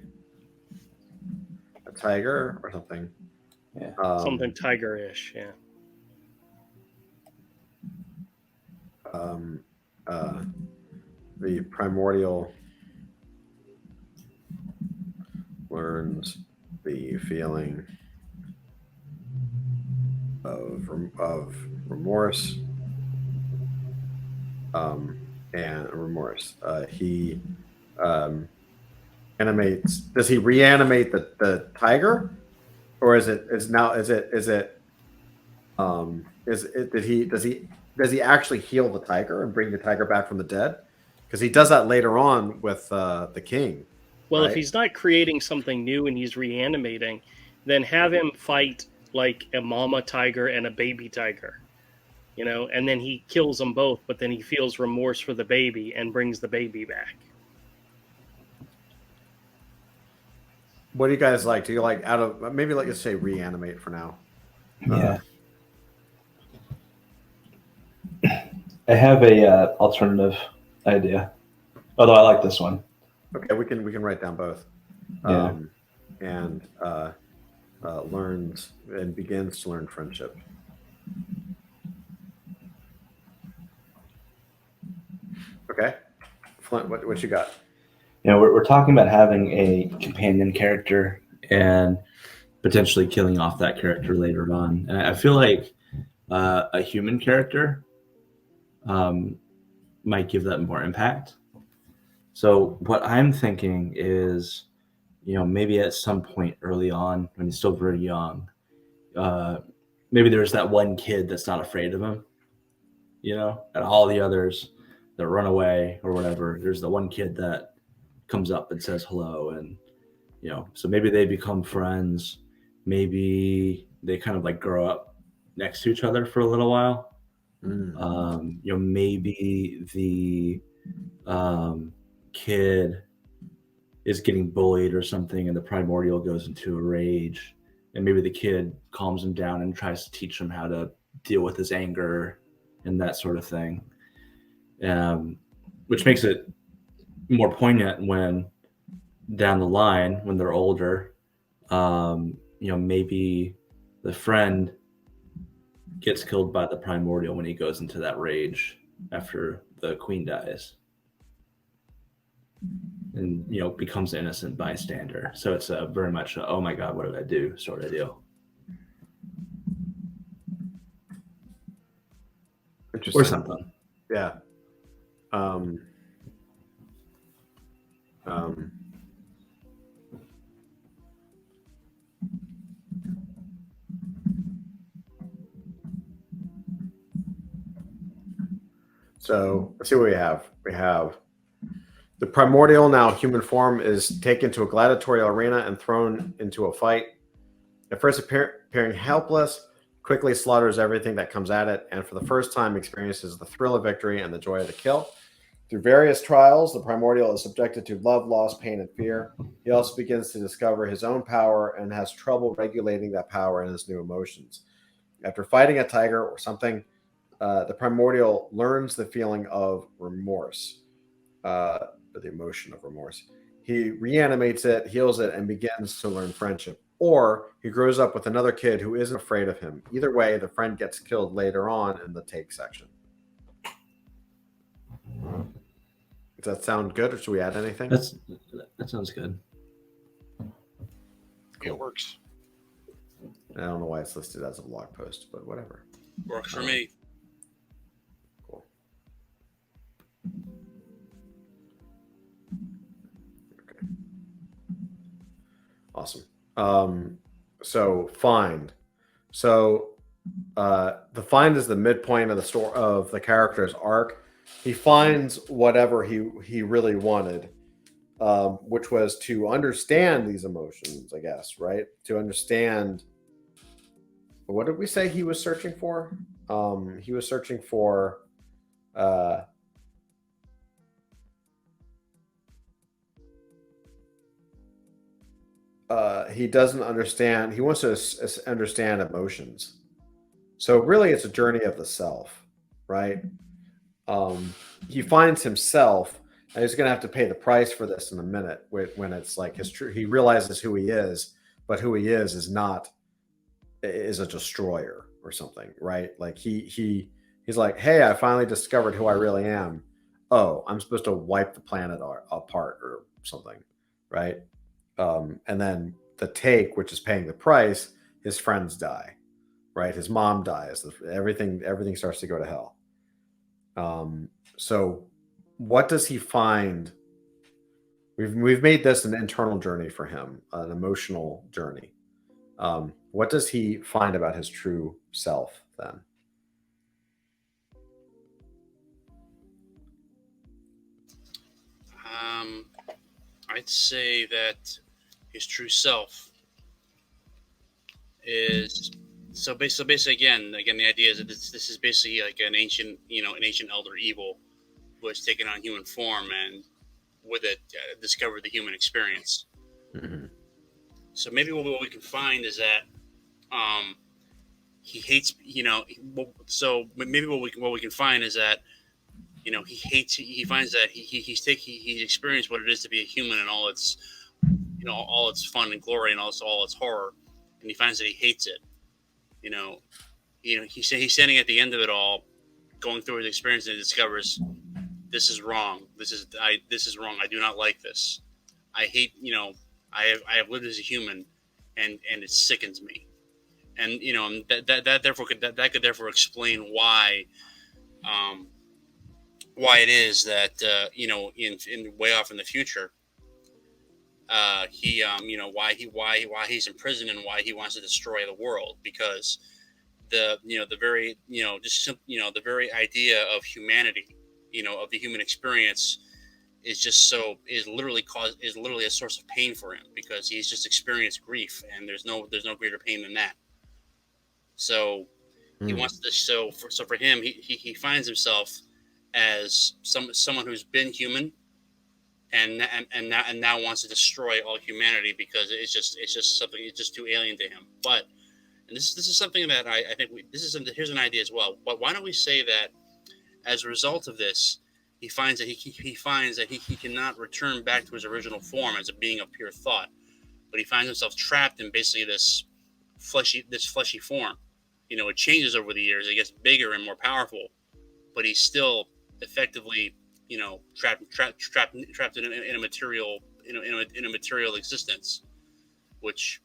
a tiger or something. Yeah. Something tiger-ish, yeah. The primordial learns the feeling of remorse, and remorse. He animates. Does he reanimate the tiger, or does he actually heal the tiger and bring the tiger back from the dead? Because he does that later on with the king. Well, right? If he's not creating something new and he's reanimating, then have him fight like a mama tiger and a baby tiger, you know, and then he kills them both, but then he feels remorse for the baby and brings the baby back. What do you guys like? Do you like maybe let's say reanimate for now? Yeah. I have a alternative idea, although I like this one. Okay, we can write down both. Yeah. And learns and begins to learn friendship. Okay, Flint, what you got? You know, we're talking about having a companion character and potentially killing off that character later on. And I feel like a human character might give that more impact. So what I'm thinking is, you know, maybe at some point early on when he's still very young, maybe there's that one kid that's not afraid of him, you know, and all the others that run away or whatever. There's the one kid that comes up and says hello, and you know, so maybe they become friends. Maybe they kind of like grow up next to each other for a little while. You know, maybe the kid is getting bullied or something, and the primordial goes into a rage, and maybe the kid calms him down and tries to teach him how to deal with his anger and that sort of thing, which makes it more poignant when down the line, when they're older, you know, maybe the friend gets killed by the primordial when he goes into that rage after the queen dies, and you know, becomes an innocent bystander. So it's a very much a, oh my god, what did I do sort of deal. Interesting. Or something. Yeah. So let's see what we have. We have the primordial, now human form, is taken to a gladiatorial arena and thrown into a fight. At first appearing helpless, quickly slaughters everything that comes at it, and for the first time experiences the thrill of victory and the joy of the kill. Through various trials, the primordial is subjected to love, loss, pain, and fear. He also begins to discover his own power and has trouble regulating that power and his new emotions. After fighting a tiger or something, the primordial learns the feeling of remorse, or the emotion of remorse. He reanimates it, heals it, and begins to learn friendship. Or he grows up with another kid who isn't afraid of him. Either way, the friend gets killed later on in the take section. Does that sound good, or should we add anything? That sounds good. It works. I don't know why it's listed as a blog post, but whatever. Works for me. Cool. Okay. Awesome. So find. So the find is the midpoint of the story of the character's arc. He finds whatever he really wanted, which was to understand these emotions, I guess, right? To understand. What did we say he was searching for? He was searching for he doesn't understand. He wants to understand emotions. So really, it's a journey of the self, right? He finds himself, and he's going to have to pay the price for this in a minute when it's like his true. He realizes who he is, but who he is not is a destroyer or something, right? Like he's like, hey, I finally discovered who I really am. Oh, I'm supposed to wipe the planet apart or something, right? And then the take, which is paying the price, his friends die, right? His mom dies. Everything starts to go to hell. So what does he find? We've made this an internal journey for him, an emotional journey. What does he find about his true self then? I'd say that his true self is so basically again the idea is that this is basically like an ancient elder evil who has taken on human form and with it discovered the human experience. Mm-hmm. So maybe what we can find is that he hates, so maybe what we can find is that he finds that he's experienced what it is to be a human and all its all its fun and glory and also all its horror, and he finds that he hates it. He's standing at the end of it all, going through his experience, and he discovers this is wrong. This is wrong. I do not like this. I hate. I have lived as a human, and it sickens me. And that could therefore explain why it is that in way off in the future, why he's in prison and why he wants to destroy the world, because the very idea of humanity, of the human experience is literally a source of pain for him, because he's just experienced grief, and there's no greater pain than that. So he wants to. So for him, he finds himself as someone who's been human, and now wants to destroy all humanity, because it's just something, it's just too alien to him. But this is something that I think here's an idea as well. But why don't we say that as a result of this, he finds that he cannot return back to his original form as a being of pure thought, but he finds himself trapped in basically this fleshy form. It changes over the years. It gets bigger and more powerful, but he's still effectively, trapped in a material, in a material existence, which,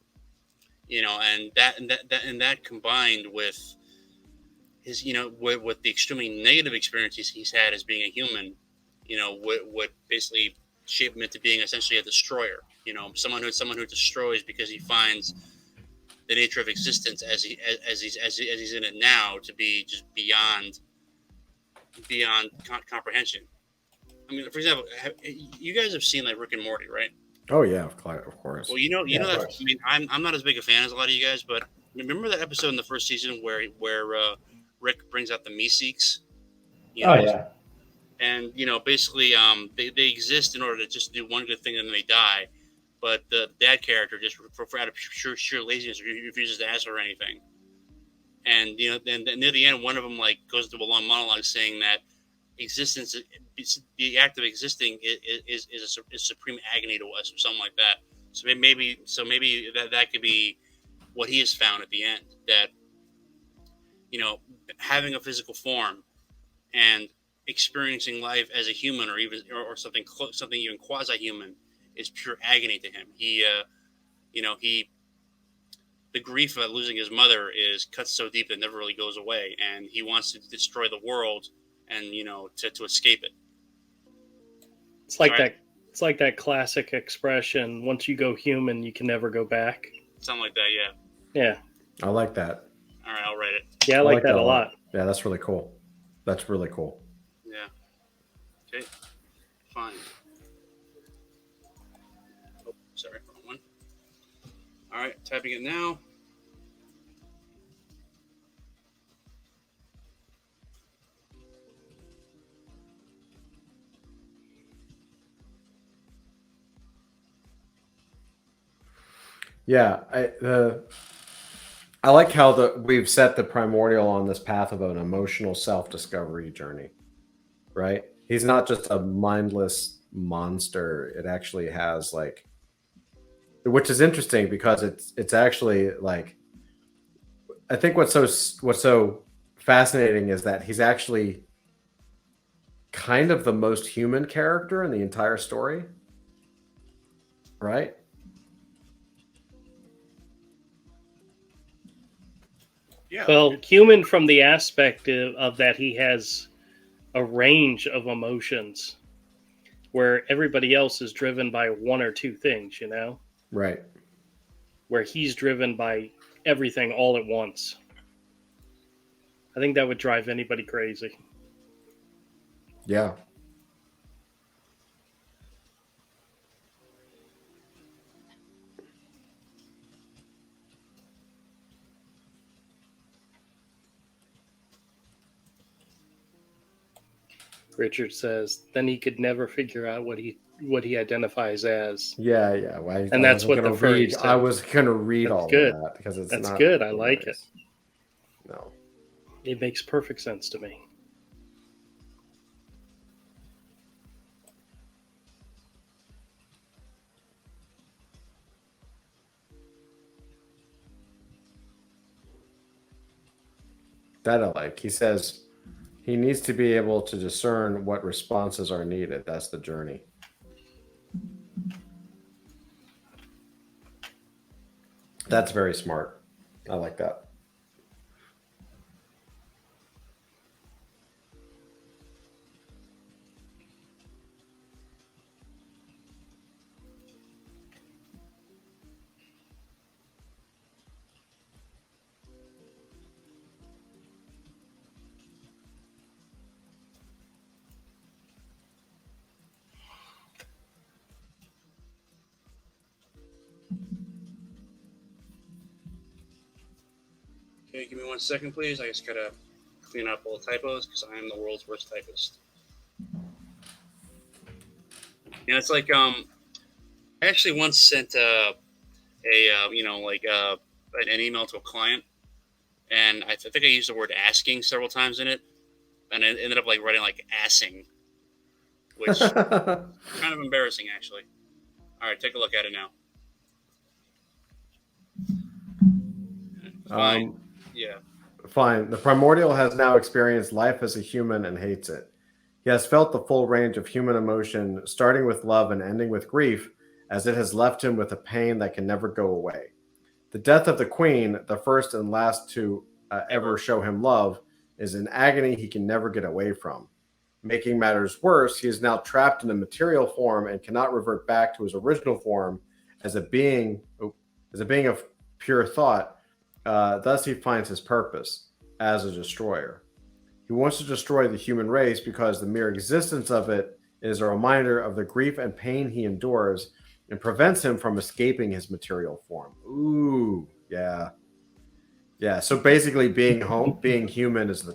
and that combined with his, with the extremely negative experiences he's had as being a human, would basically shape him into being essentially a destroyer. Someone who destroys because he finds the nature of existence as he's in it now to be just beyond comprehension. I mean, for example, you guys have seen like Rick and Morty, right? Oh yeah, of course. Well, you know that. I mean, I'm not as big a fan as a lot of you guys, but remember that episode in the first season where Rick brings out the Meeseeks? Oh yeah. and basically they exist in order to just do one good thing and then they die. But the dad character just for out of sheer laziness refuses to ask her anything. And then near the end, one of them like goes into a long monologue saying that existence, the act of existing, is supreme agony to us, or something like that. So maybe that could be what he has found at the end, that having a physical form and experiencing life as a human, or even or something even quasi-human, is pure agony to him. He the grief of losing his mother is cuts so deep that it never really goes away, and he wants to destroy the world and to escape it. It's like that. It's like that classic expression: "Once you go human, you can never go back." Something like that, yeah. Yeah. I like that. All right, I'll write it. Yeah, I like that a lot. Yeah, that's really cool. That's really cool. Yeah. Okay. Fine. Oh, sorry, wrong one. All right, typing it now. Yeah, I like how we've set the primordial on this path of an emotional self-discovery journey, right? He's not just a mindless monster. It actually has like, which is interesting because it's actually like, I think what's so fascinating is that he's actually kind of the most human character in the entire story, right? Yeah. Well, human from the aspect of that he has a range of emotions where everybody else is driven by one or two things, Right. where he's driven by everything all at once. I think that would drive anybody crazy. Yeah. Richard says, then he could never figure out what he identifies as. Yeah, yeah. Well, And that's what the furries said. I was going to read all good. of that because it's That's not good. I like it. No. It makes perfect sense to me. That I like. He says he needs to be able to discern what responses are needed. That's the journey. That's very smart. I like that. Okay, give me 1 second, please. I just gotta clean up all the typos because I am the world's worst typist. And it's like I actually once sent an email to a client, and I think I used the word asking several times in it, and I ended up like writing like assing, which kind of embarrassing actually. All right, take a look at it now. Fine. Yeah. Fine. The primordial has now experienced life as a human and hates it. He has felt the full range of human emotion, starting with love and ending with grief, as it has left him with a pain that can never go away. The death of the queen, the first and last to ever show him love, is an agony he can never get away from. Making matters worse, he is now trapped in a material form and cannot revert back to his original form as a being of pure thought. Thus, he finds his purpose as a destroyer. He wants to destroy the human race because the mere existence of it is a reminder of the grief and pain he endures and prevents him from escaping his material form. Ooh, yeah. Yeah, so basically being human is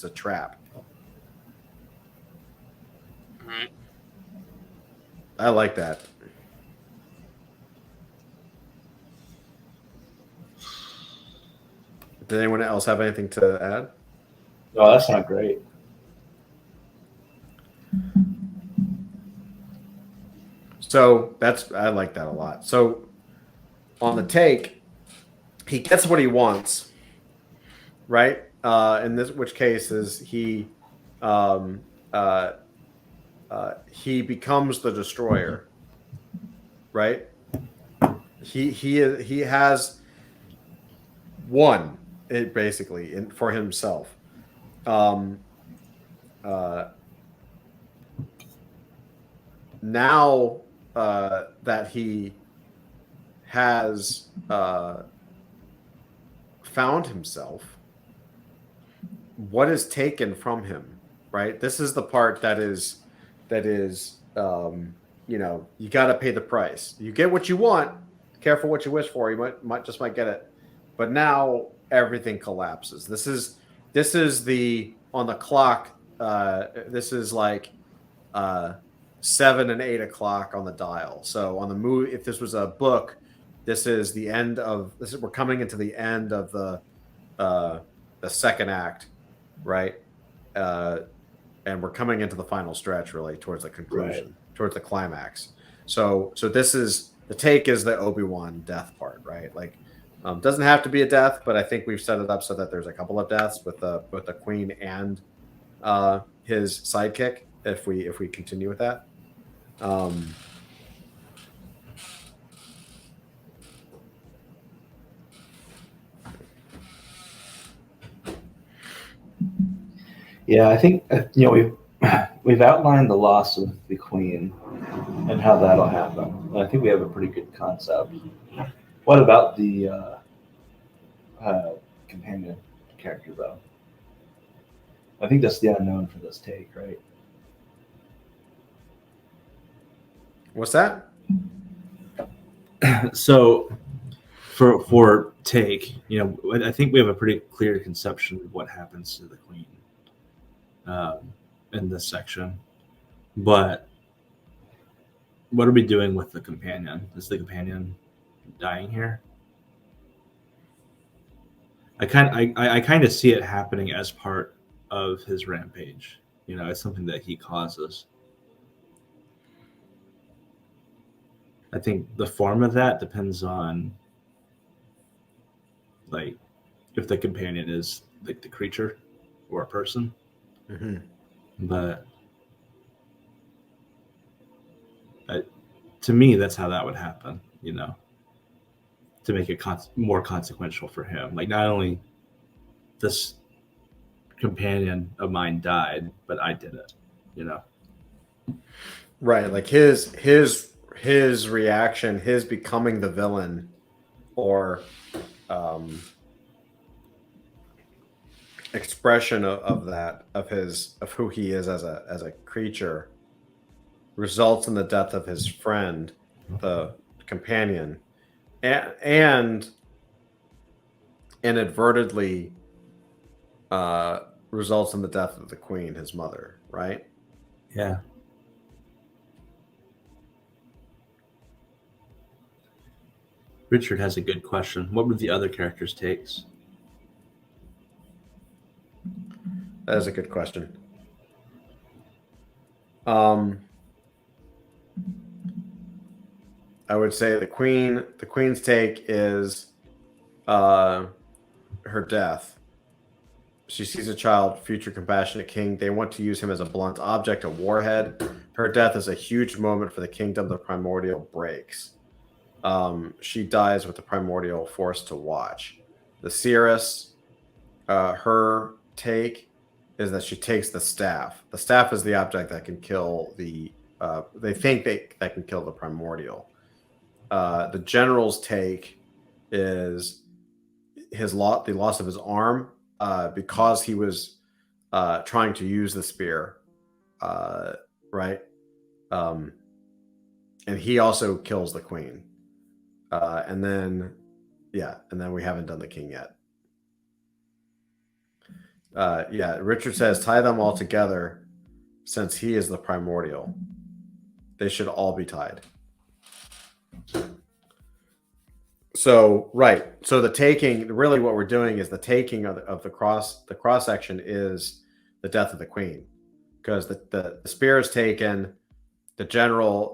a trap. All right. I like that. Did anyone else have anything to add? Oh, that's not great. So I like that a lot. So on the take, he gets what he wants, right? In this, which case is um, he becomes the destroyer, right? He has won it basically for himself. Now that he has found himself, what is taken from him, right? This is the part that is you got to pay the price. You get what you want. Careful what you wish for. You might get it, but now everything collapses. This is the on the clock. This is like 7 and 8 o'clock on the dial. So on the movie, if this was a book, this is the end of this. We're coming into the end of the second act, right? And we're coming into the final stretch, really, towards the conclusion, towards the climax. So this is the take is the Obi-Wan death part, right? Like, doesn't have to be a death, but I think we've set it up so that there's a couple of deaths with the Queen and his sidekick. If we continue with that. Yeah, I think we've outlined the loss of the Queen and how that'll happen. And I think we have a pretty good concept. What about the companion character, though? I think that's the unknown for this take, right? What's that? So for take, I think we have a pretty clear conception of what happens to the Queen in this section. But what are we doing with the companion? Is the companion dying here? I kind of see it happening as part of his rampage. It's something that he causes. I think the form of that depends on, like, if the companion is like the creature or a person. Mm-hmm. But to me, that's how that would happen. To make it more consequential for him. Like, not only this companion of mine died, but I did it. Right, like his reaction, his becoming the villain, or expression of who he is as a creature, results in the death of his friend, the companion, and inadvertently results in the death of the Queen, his mother. Right? Yeah. Richard has a good question. What were the other characters' takes? That is a good question. I would say the Queen's take is her death. She sees a child, future compassionate king. They want to use him as a blunt object, a warhead. Her death is a huge moment for the kingdom. The primordial breaks. She dies with the primordial force to watch. The seeress, her take is that she takes the staff. The staff is the object that can kill the. They think that can kill the primordial. The general's take is the loss of his arm, because he was trying to use the spear, right? And he also kills the Queen. And then we haven't done the king yet. Richard says tie them all together. since he is the primordial. They should all be tied. So, right. So the taking, really what we're doing is the taking of the cross section is the death of the queen. Because the spear is taken, the general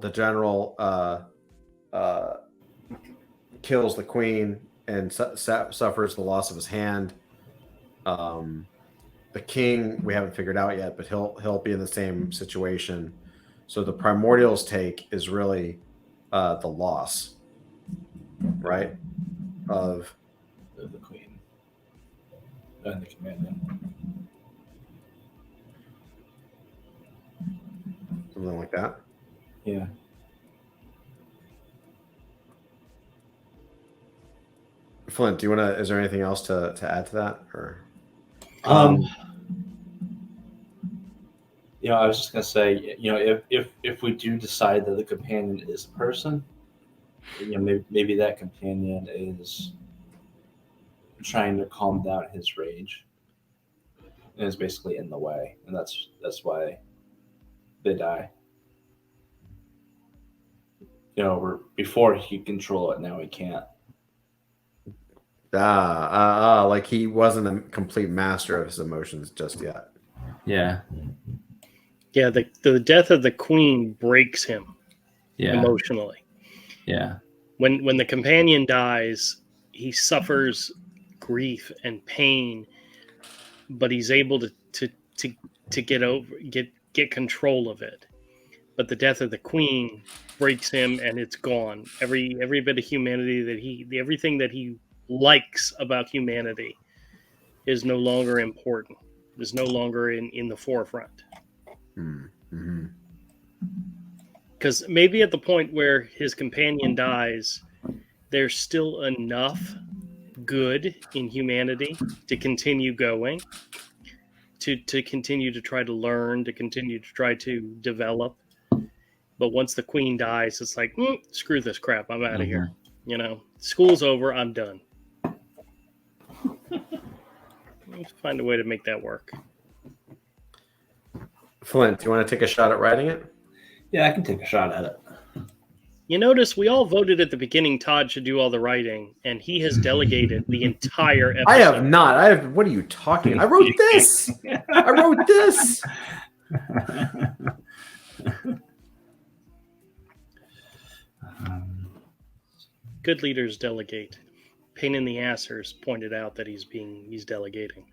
kills the queen and suffers the loss of his hand. The king we haven't figured out yet, but he'll be in the same situation. So the primordial's take is really the loss, right, of The queen and the companion. something like that. Yeah. Flint, do you want to? Is there anything else to add to that, or? You know, I was just gonna say, you know, if we do decide that the companion is a person, you know, maybe that companion is trying to calm down his rage and is basically in the way, and that's why they die. You know, before he could control it, now he can't. Like he wasn't a complete master of his emotions just yet. Yeah. Yeah, the death of the queen breaks him Yeah. emotionally. Yeah. When the companion dies, he suffers grief and pain, but he's able to get control of it. But the death of the queen breaks him, and it's gone. Every bit of humanity everything that he likes about humanity is no longer important. Is no longer in the forefront. Mm-hmm. Because maybe at the point where his companion dies, there's still enough good in humanity to continue going, to continue to try to learn, to continue to try to develop. But once the queen dies, it's like, screw this crap. I'm out of here. You know, school's over. I'm done. Let's find a way to make that work. Flint, do you want to take a shot at writing it? Yeah, I can take a shot at it. You notice we all voted at the beginning Todd should do all the writing, and he has delegated the entire episode. I have not. What are you talking? I wrote this. I wrote this. Good leaders delegate. Pain in the assers pointed out that he's delegating.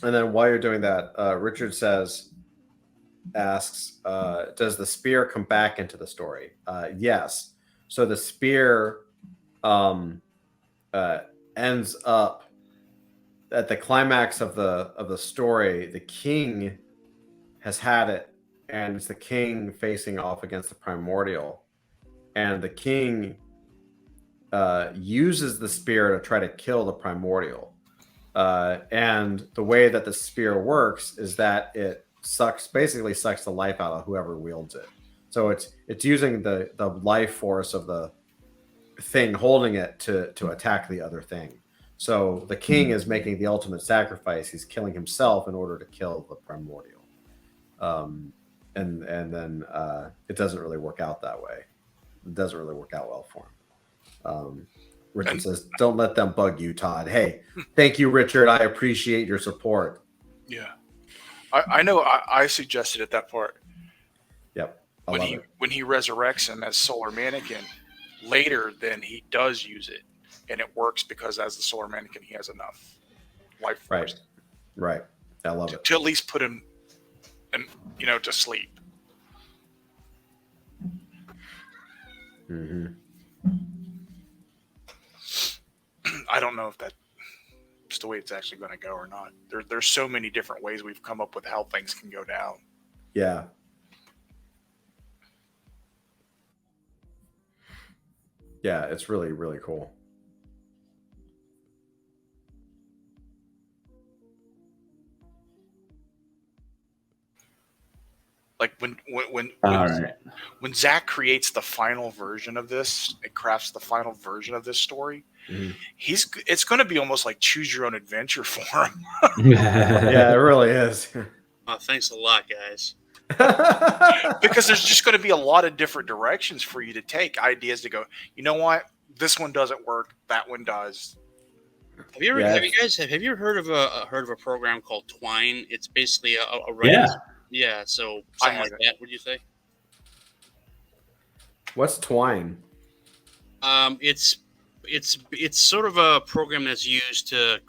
And then while you're doing that, Richard asks, does the spear come back into the story? Yes. So the spear ends up at the climax of the story. The king has had it, and it's the king facing off against the primordial, and the king uses the spear to try to kill the primordial. And the way that the spear works is that it basically sucks the life out of whoever wields it. So it's using the life force of the thing holding it to attack the other thing. So the king is making the ultimate sacrifice. He's killing himself in order to kill the primordial. And then it doesn't really work out that way. It doesn't really work out well for him. Richard says, don't let them bug you, Todd. Hey, thank you, Richard. I appreciate your support. Yeah. I know I suggested at that part. Yep. When he resurrects him as Solar Mannequin, later then he does use it. And it works because as the Solar Mannequin, he has enough life force. Right. I love it. To at least put him to sleep. Mm-hmm. I don't know if that's the way it's actually going to go or not. There's so many different ways we've come up with how things can go down. Yeah. Yeah, it's really, really cool. Like when All right. when Zach creates the final version of this and crafts the final version of this story, Mhm. it's going to be almost like choose your own adventure for him. Yeah, it really is. Oh, thanks a lot, guys. Because there's just going to be a lot of different directions for you to take, ideas to go, you know what, this one doesn't work, that one does. Have you ever, Yeah, have you guys, have you ever heard of a program called Twine? It's basically a writing. Yeah. Yeah. So I something like haven't. that. Would you say? What's twine? It's sort of a program that's used to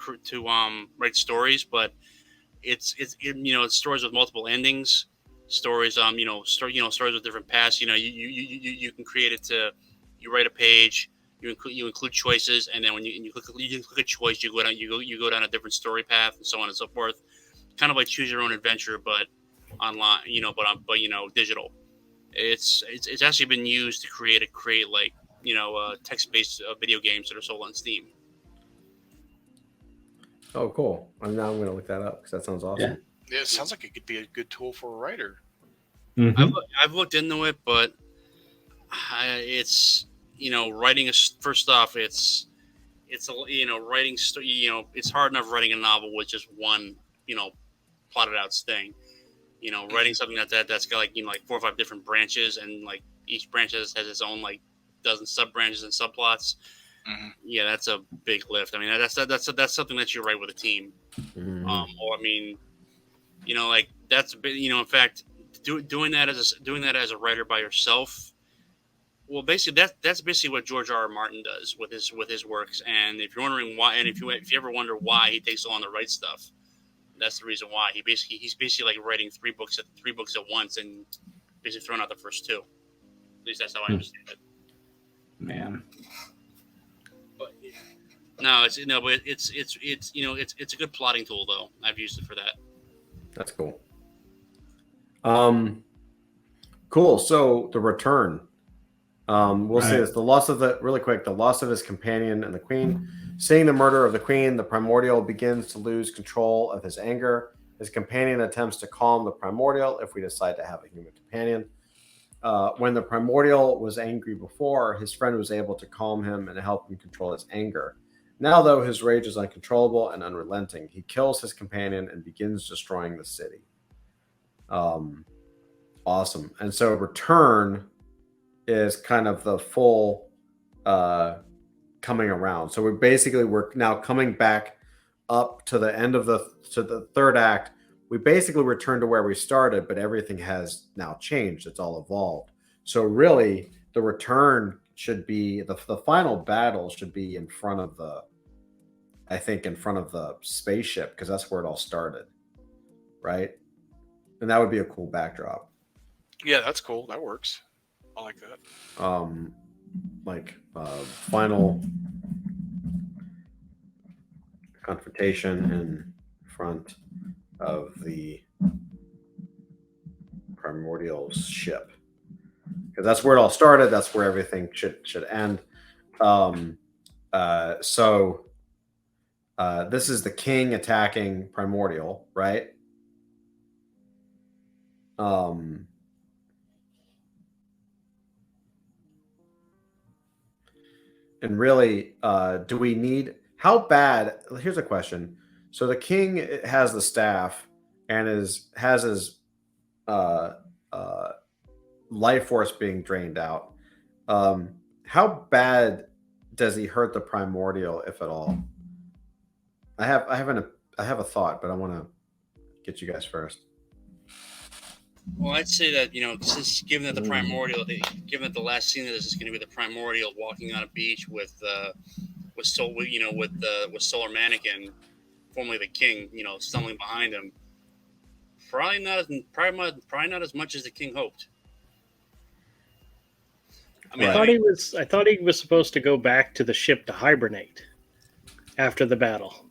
write stories, but it's stories with multiple endings, stories stories with different paths. You can create it to you write a page, you include choices, and then when you click a choice, you go down a different story path and so on and so forth. Kind of like choose your own adventure, but online, digital. It's actually been used to create like text-based video games that are sold on Steam. Oh, cool. Now I'm going to look that up because that sounds awesome. Yeah, it sounds like it could be a good tool for a writer. Mhm. I've looked into it, but it's writing first off, it's writing it's hard enough writing a novel with just one plotted out thing. Writing something that's got like 4 or 5 different branches, and like each branch has its own like dozen sub branches and subplots. Mhm. Yeah, that's a big lift. I mean, that's something that you write with a team. Mhm. Or I mean, like that's a bit. In fact, doing that as a writer by yourself. Well, basically, that's basically what George R. R. Martin does with his works. And if you're wondering why, and if you ever wonder why he takes so long to write stuff, that's the reason why. He's basically like writing three books at once and basically throwing out the first 2. At least that's how I understand it. Man. But no, it's a good plotting tool though. I've used it for that. That's cool. Cool. So the return. We'll see this. The loss of his companion and the queen. Seeing the murder of the queen, the primordial begins to lose control of his anger. His companion attempts to calm the primordial if we decide to have a human companion. When the primordial was angry before, his friend was able to calm him and help him control his anger. Now, though, his rage is uncontrollable and unrelenting. He kills his companion and begins destroying the city. Awesome. And so return is kind of the full coming around. So we're now coming back up to the end of the third act. We basically return to where we started, but everything has now changed. It's all evolved. So really, the return should be the final battle should be in front of the spaceship, because that's where it all started, right? And that would be a cool backdrop. Yeah, that's cool. That works. I like that. Final confrontation in front of the primordial ship, because that's where it all started. That's where everything should end. This is the king attacking primordial, right? And really, do we need, how bad? Here's a question. So the king has the staff and has his life force being drained out. How bad does he hurt the primordial, if at all? I have a thought, but I want to get you guys first. Well, I'd say that since given that the last scene of this is going to be the primordial walking on a beach with Solar Mannequin, formerly the king, stumbling behind him, probably not as much as the king hoped. I mean, I thought he was supposed to go back to the ship to hibernate after the battle.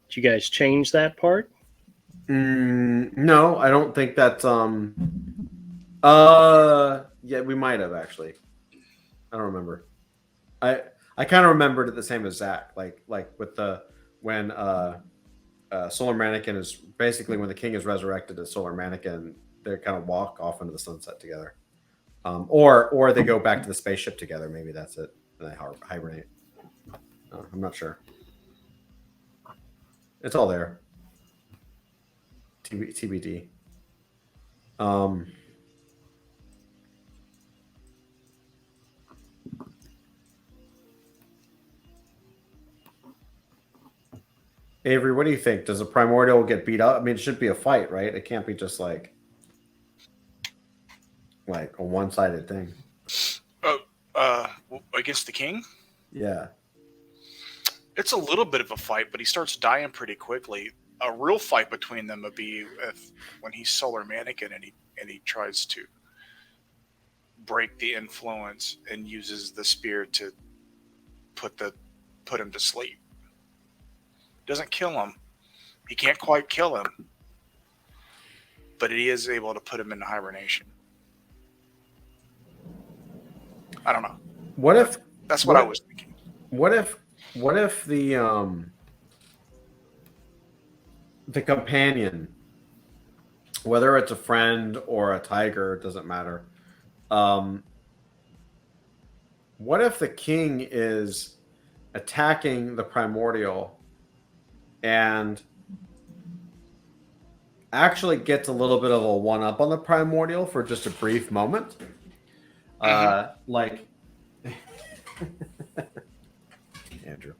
Did you guys change that part? No, I don't think that's yeah, we might have actually. I don't remember. I kind of remembered it the same as Zach, like with the when Solar Mannequin is basically when the king is resurrected as Solar Mannequin, they kind of walk off into the sunset together, or they go back to the spaceship together. Maybe that's it. And they hibernate. I'm not sure. It's all there. TBD. Avery, what do you think? Does the Primordial get beat up? I mean, it should be a fight, right? It can't be just like a one-sided thing. Against the king? Yeah. It's a little bit of a fight, but he starts dying pretty quickly. A real fight between them would be when he's Solar Mannequin and he tries to break the influence and uses the spear to put him to sleep. Doesn't kill him. He can't quite kill him, but he is able to put him into hibernation. I don't know. That's what I was thinking. What if the companion, whether it's a friend or a tiger, it doesn't matter. What if the king is attacking the Primordial and actually gets a little bit of a one-up on the Primordial for just a brief moment? Like Andrew.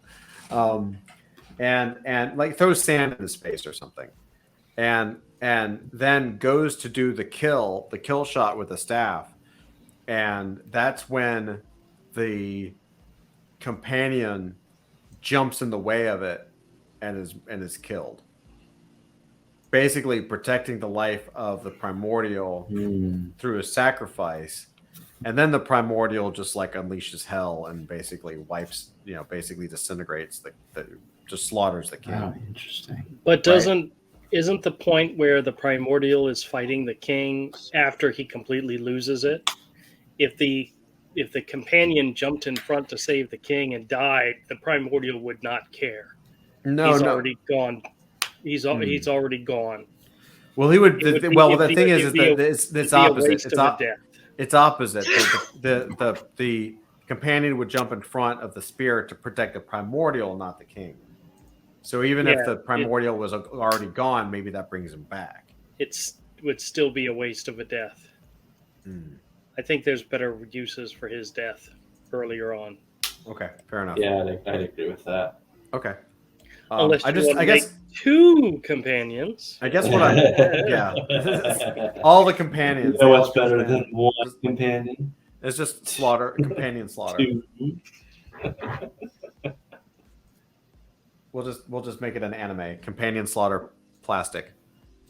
And like throws sand into space or something. And then goes to do the kill shot with the staff. And that's when the companion jumps in the way of it and is killed. Basically protecting the life of the Primordial through a sacrifice. And then the Primordial just like unleashes hell and basically wipes, basically disintegrates just slaughters the king. Oh, interesting. But isn't the point where the Primordial is fighting the king after he completely loses it? If the companion jumped in front to save the king and died, the Primordial would not care. He's already gone. He's already gone. Well, he would. The thing is that it's opposite. It's opposite. The companion would jump in front of the spirit to protect the Primordial, not the king. So even if the Primordial was already gone, maybe that brings him back. It would still be a waste of a death. I think there's better uses for his death earlier on. Okay, fair enough. Yeah, I'd agree with that. Okay. Unless I guess two companions. I guess all the companions. You know what's better than one companion? It's just companion slaughter. We'll just make it an anime. Companion slaughter plastic.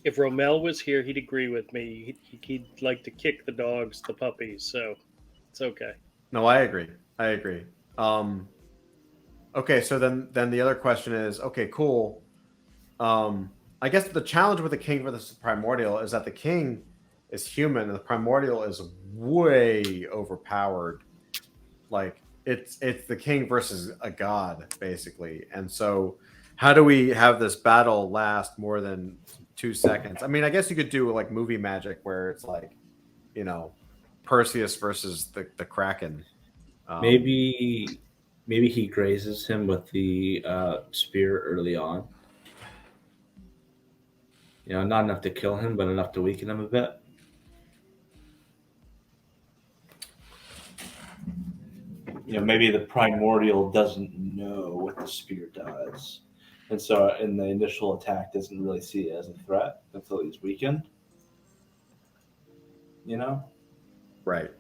If Romel was here, he'd agree with me. He'd like to kick the dogs, the puppies, so it's okay. No, I agree. Okay, so then the other question is, okay, cool. I guess the challenge with the king versus the Primordial is that the king is human and the Primordial is way overpowered. Like it's the king versus a god, basically. And so how do we have this battle last more than 2 seconds? I mean, I guess you could do like movie magic where it's like, Perseus versus the Kraken. Maybe he grazes him with the spear early on. Not enough to kill him, but enough to weaken him a bit. Maybe the Primordial doesn't know what the spear does. And so in the initial attack doesn't really see it as a threat until he's weakened. Right.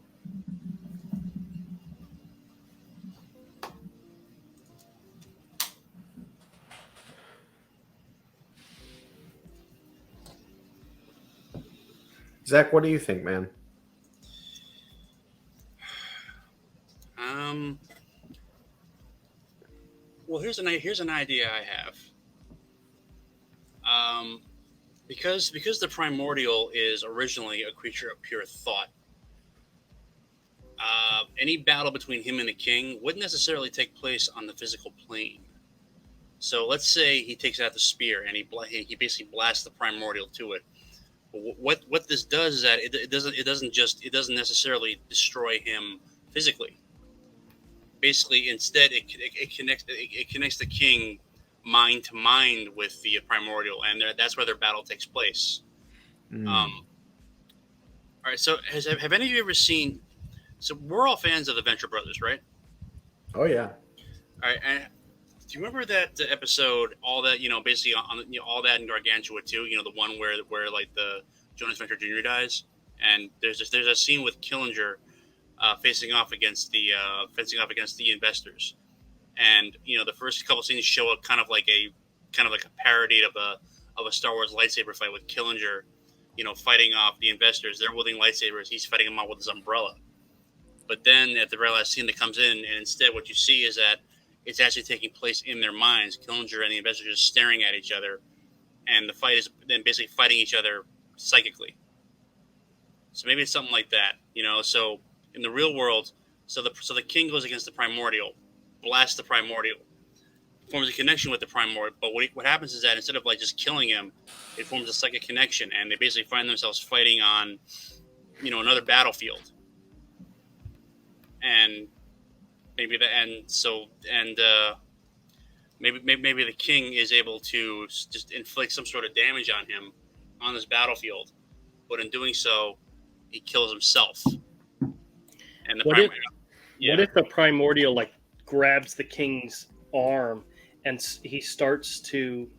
Zach, what do you think, man? Well, here's an idea I have. Because the Primordial is originally a creature of pure thought, any battle between him and the king wouldn't necessarily take place on the physical plane. So let's say he takes out the spear and he basically blasts the primordial to it. What this does is that it doesn't necessarily destroy him physically. Basically, instead it connects the king mind to mind with the primordial, and that's where their battle takes place. All right. So have any of you ever seen? So we're all fans of the Venture Brothers, right? Oh yeah. All right. And do you remember that episode, all that basically on all that in Gargantua too? The one where like the Jonas Venture Jr. dies, and there's a scene with Killinger facing off against the investors, and the first couple scenes show up kind of like a parody of a Star Wars lightsaber fight with Killinger, fighting off the investors. They're wielding lightsabers. He's fighting them off with his umbrella. But then at the very last scene that comes in, and instead what you see is that it's actually taking place in their minds. Killinger and the investors are just staring at each other, and the fight is then basically fighting each other psychically. So maybe it's something like that, So in the real world, so the king goes against the primordial, blasts the primordial, forms a connection with the primordial. But what happens is that instead of like just killing him, it forms a psychic connection, and they basically find themselves fighting on, another battlefield. And maybe maybe the king is able to just inflict some sort of damage on him on this battlefield, but in doing so, he kills himself. And what if the primordial like grabs the king's arm and he starts to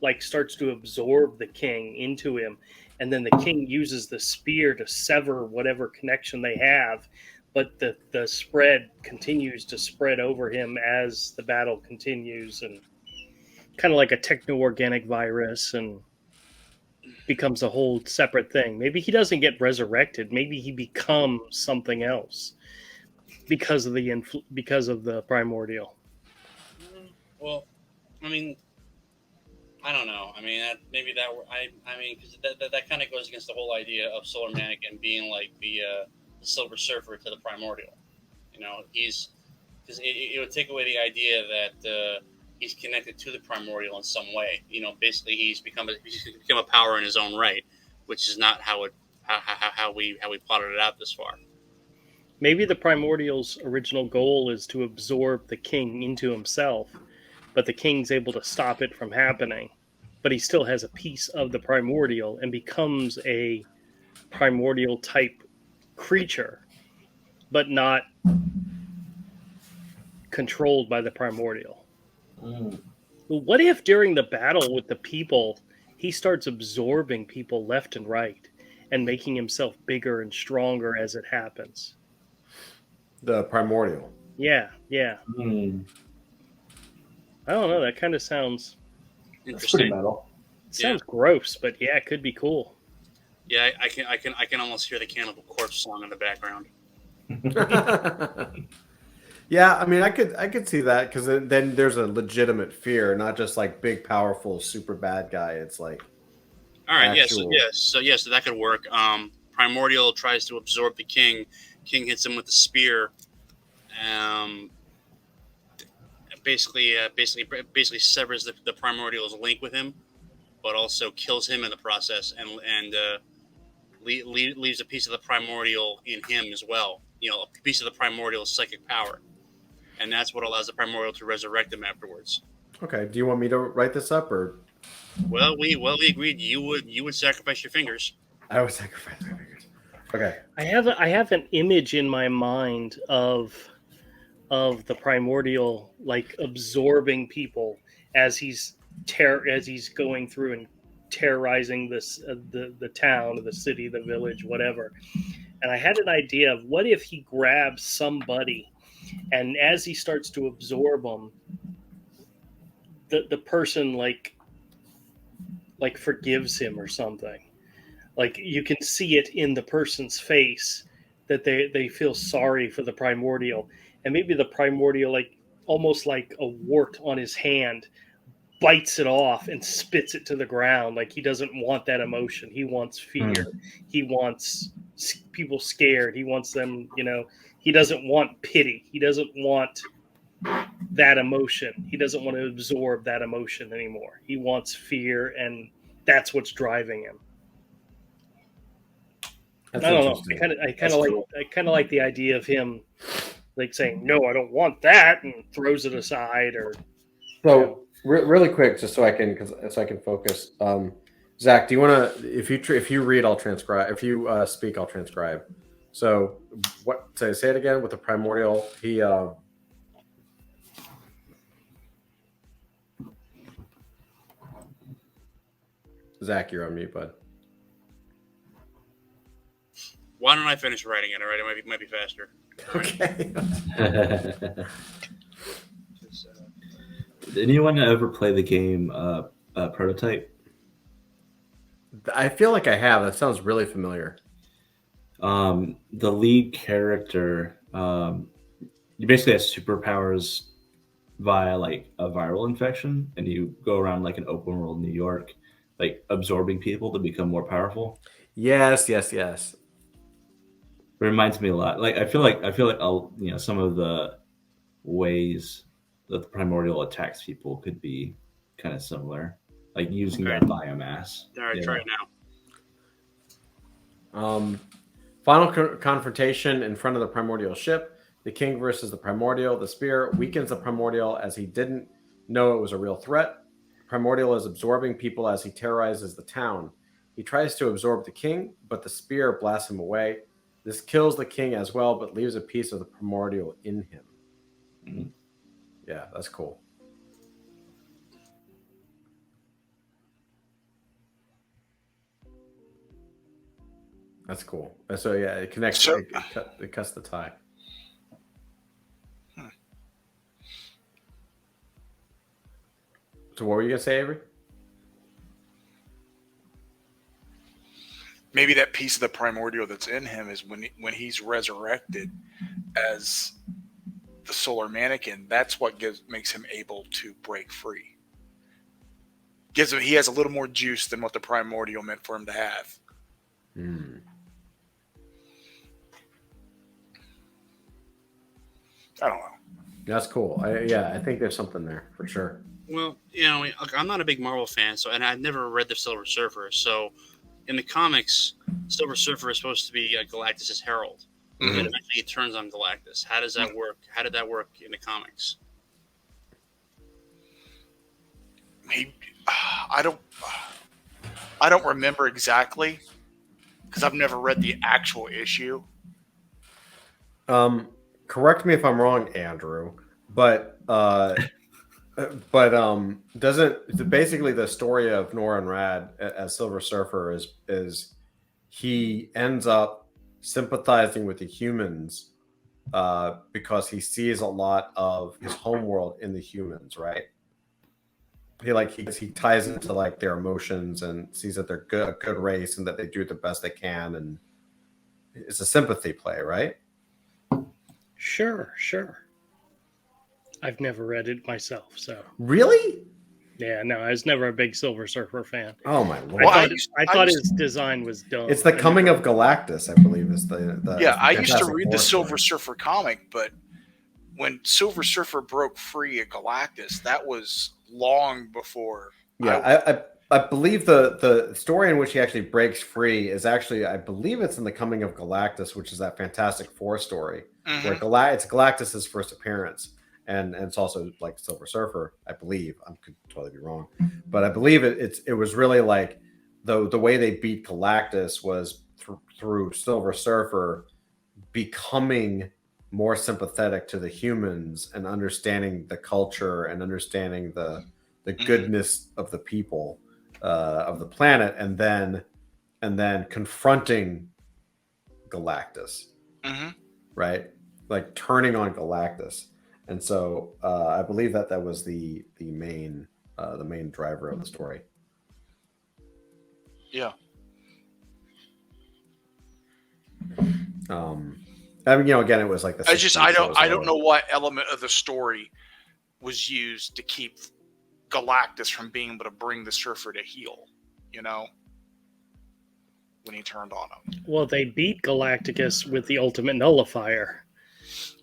absorb the king into him, and then the king uses the spear to sever whatever connection they have, but the spread continues to spread over him as the battle continues, and kind of like a techno-organic virus, and becomes a whole separate thing. Maybe he doesn't get resurrected. Maybe he becomes something else because of the primordial. Well, I mean, I don't know. I mean, because that kind of goes against the whole idea of Solar Mannequin being like the Silver Surfer to the primordial. Because it would take away the idea that he's connected to the primordial in some way. Basically he's become a power in his own right, which is not how we plotted it out this far. Maybe the primordial's original goal is to absorb the king into himself, but the king's able to stop it from happening. But he still has a piece of the primordial and becomes a primordial type creature, but not controlled by the primordial. What if during the battle with the people, he starts absorbing people left and right and making himself bigger and stronger as it happens? The primordial. Yeah. I don't know. That kind of sounds interesting. Sounds gross, but yeah, it could be cool. Yeah, I can almost hear the Cannibal Corpse song in the background. Yeah, I mean, I could see that, because then there's a legitimate fear, not just like big, powerful, super bad guy. It's like, all right, actual... so that could work. Primordial tries to absorb the king. King hits him with the spear. Basically severs the primordial's link with him, but also kills him in the process, and leaves a piece of the primordial in him as well. A piece of the primordial psychic power, and that's what allows the primordial to resurrect him afterwards. Okay. Do you want me to write this up, or? Well, we agreed you would sacrifice your fingers. I would sacrifice my fingers. Okay. I have an image in my mind of the primordial like absorbing people as he's going through and terrorizing this the town, the city, the village, whatever. And I had an idea of what if he grabs somebody, and as he starts to absorb them, the person like forgives him or something. Like you can see it in the person's face that they feel sorry for the primordial, and maybe the primordial, like almost like a wart on his hand, bites it off and spits it to the ground. Like he doesn't want that emotion. He wants fear. He wants people scared. He wants them, he doesn't want pity. He doesn't want that emotion. He doesn't want to absorb that emotion anymore. He wants fear, and that's what's driving him. That's I don't know. interesting. I kind of like the idea of him like saying, "No, I don't want that," and throws it aside. Or So really quick, just so I can focus. Zach, do you want to? If you read, I'll transcribe. If you speak, I'll transcribe. So what? Say it again with the primordial. He. Zach, you're on mute, bud. Why don't I finish writing it? All right, it might be faster. Okay. Did anyone ever play the game Prototype? I feel like I have. That sounds really familiar. The lead character, you basically have superpowers via like a viral infection, and you go around like an open world New York, like absorbing people to become more powerful. Yes. It reminds me a lot. Like I feel like some of the ways that the primordial attacks people could be kind of similar, like using that biomass. All right, try it now. Final confrontation in front of the primordial ship. The king versus the primordial. The spear weakens the primordial as he didn't know it was a real threat. Primordial is absorbing people as he terrorizes the town. He tries to absorb the king, but the spear blasts him away. This kills the king as well, but leaves a piece of the primordial in him. Mm-hmm. Yeah, that's cool. That's cool. So yeah, it connects. It cuts the tie. So what were you gonna say, Avery? Maybe that piece of the primordial that's in him is when he's resurrected as the solar mannequin. That's what makes him able to break free. He has a little more juice than what the primordial meant for him to have. I don't know. That's cool. I think there's something there for sure. Well, I'm not a big Marvel fan, and I've never read the Silver Surfer. So, in the comics, Silver Surfer is supposed to be Galactus' herald, but eventually he turns on Galactus. How does that work? How did that work in the comics? I don't remember exactly because I've never read the actual issue. Correct me if I'm wrong, Andrew, but doesn't basically the story of Noran Rad as Silver Surfer is he ends up sympathizing with the humans because he sees a lot of his homeworld in the humans, right? He ties into like their emotions and sees that they're a good race and that they do the best they can, and it's a sympathy play, right? Sure. I've never read it myself, so. Really? Yeah, no, I was never a big Silver Surfer fan. Oh my lord! I thought his design was dumb. It's the coming of Galactus, I believe, is the Yeah, I used to Fantastic read the Four Silver story. Surfer comic, but when Silver Surfer broke free of Galactus, that was long before. Yeah, I believe the story in which he actually breaks free is actually, I believe it's in the Coming of Galactus, which is that Fantastic Four story where it's Galactus's first appearance, and it's also like Silver Surfer, I believe. I could totally be wrong, but I believe it was really like the way they beat Galactus was through Silver Surfer becoming more sympathetic to the humans and understanding the culture and understanding the goodness of the people of the planet, and then confronting Galactus, right? Like turning on Galactus. And so I believe that was the main driver of the story. Yeah. I mean, again, it was like the. I don't know what element of the story was used to keep Galactus from being able to bring the Surfer to heal, when he turned on him. Well, they beat Galacticus with the ultimate nullifier,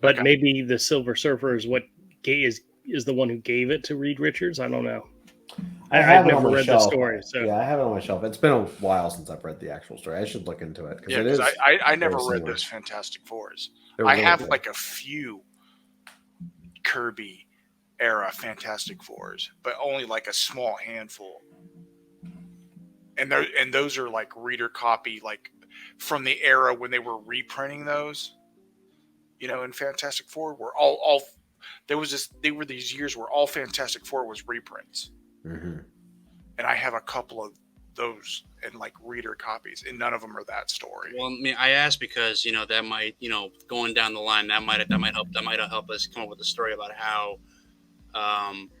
but maybe the Silver Surfer is what is is the one who gave it to Reed Richards. I don't know. I I've have it never on my read shelf. the story, so Yeah, I have it on my shelf. It's been a while since I've read the actual story. I should look into it because Yeah, it is. because I never very read similar. those Fantastic Fours. They're I really have good. like a few Kirby era Fantastic Fours, but only like a small handful. And those are like reader copy, like from the era when they were reprinting those. In Fantastic Four, where all there were these years where all Fantastic Four was reprints, Mhm. and I have a couple of those and like reader copies, and none of them are that story. Well, I mean, I asked because that might going down the line that might help us come up with a story about how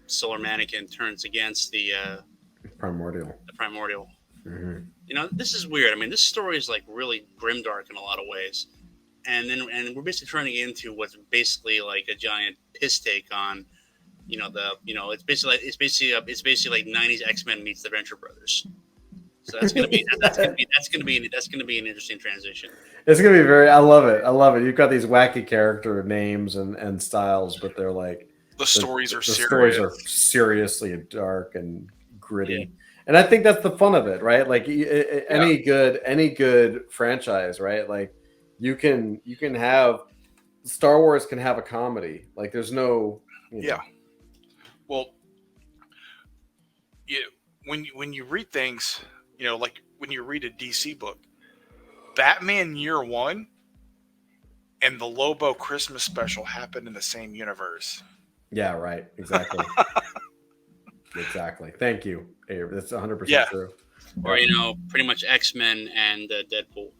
Solar Mannequin turns against the Primordial. Primordial. Mhm. This is weird. I mean, this story is like really grimdark in a lot of ways, and we're basically turning it into what's basically like a giant piss take on it's basically like 90s X-Men meets the Venture Brothers. So that's gonna be an interesting transition. It's gonna be very. I love it. I love it. You've got these wacky character names and styles, but they're like The stories are the serious. stories are seriously dark and gritty. Yeah. And I think that's the fun of it, right? Like any good franchise, right? Like you can have Star Wars can have a comedy. Like there's no Yeah. Well, when you read things, like when you read a DC book, Batman Year One and the Lobo Christmas special happened in the same universe. Yeah, right. Exactly. Exactly. Thank you, Abe. That's 100% Yeah. true. Or pretty much X-Men and Deadpool.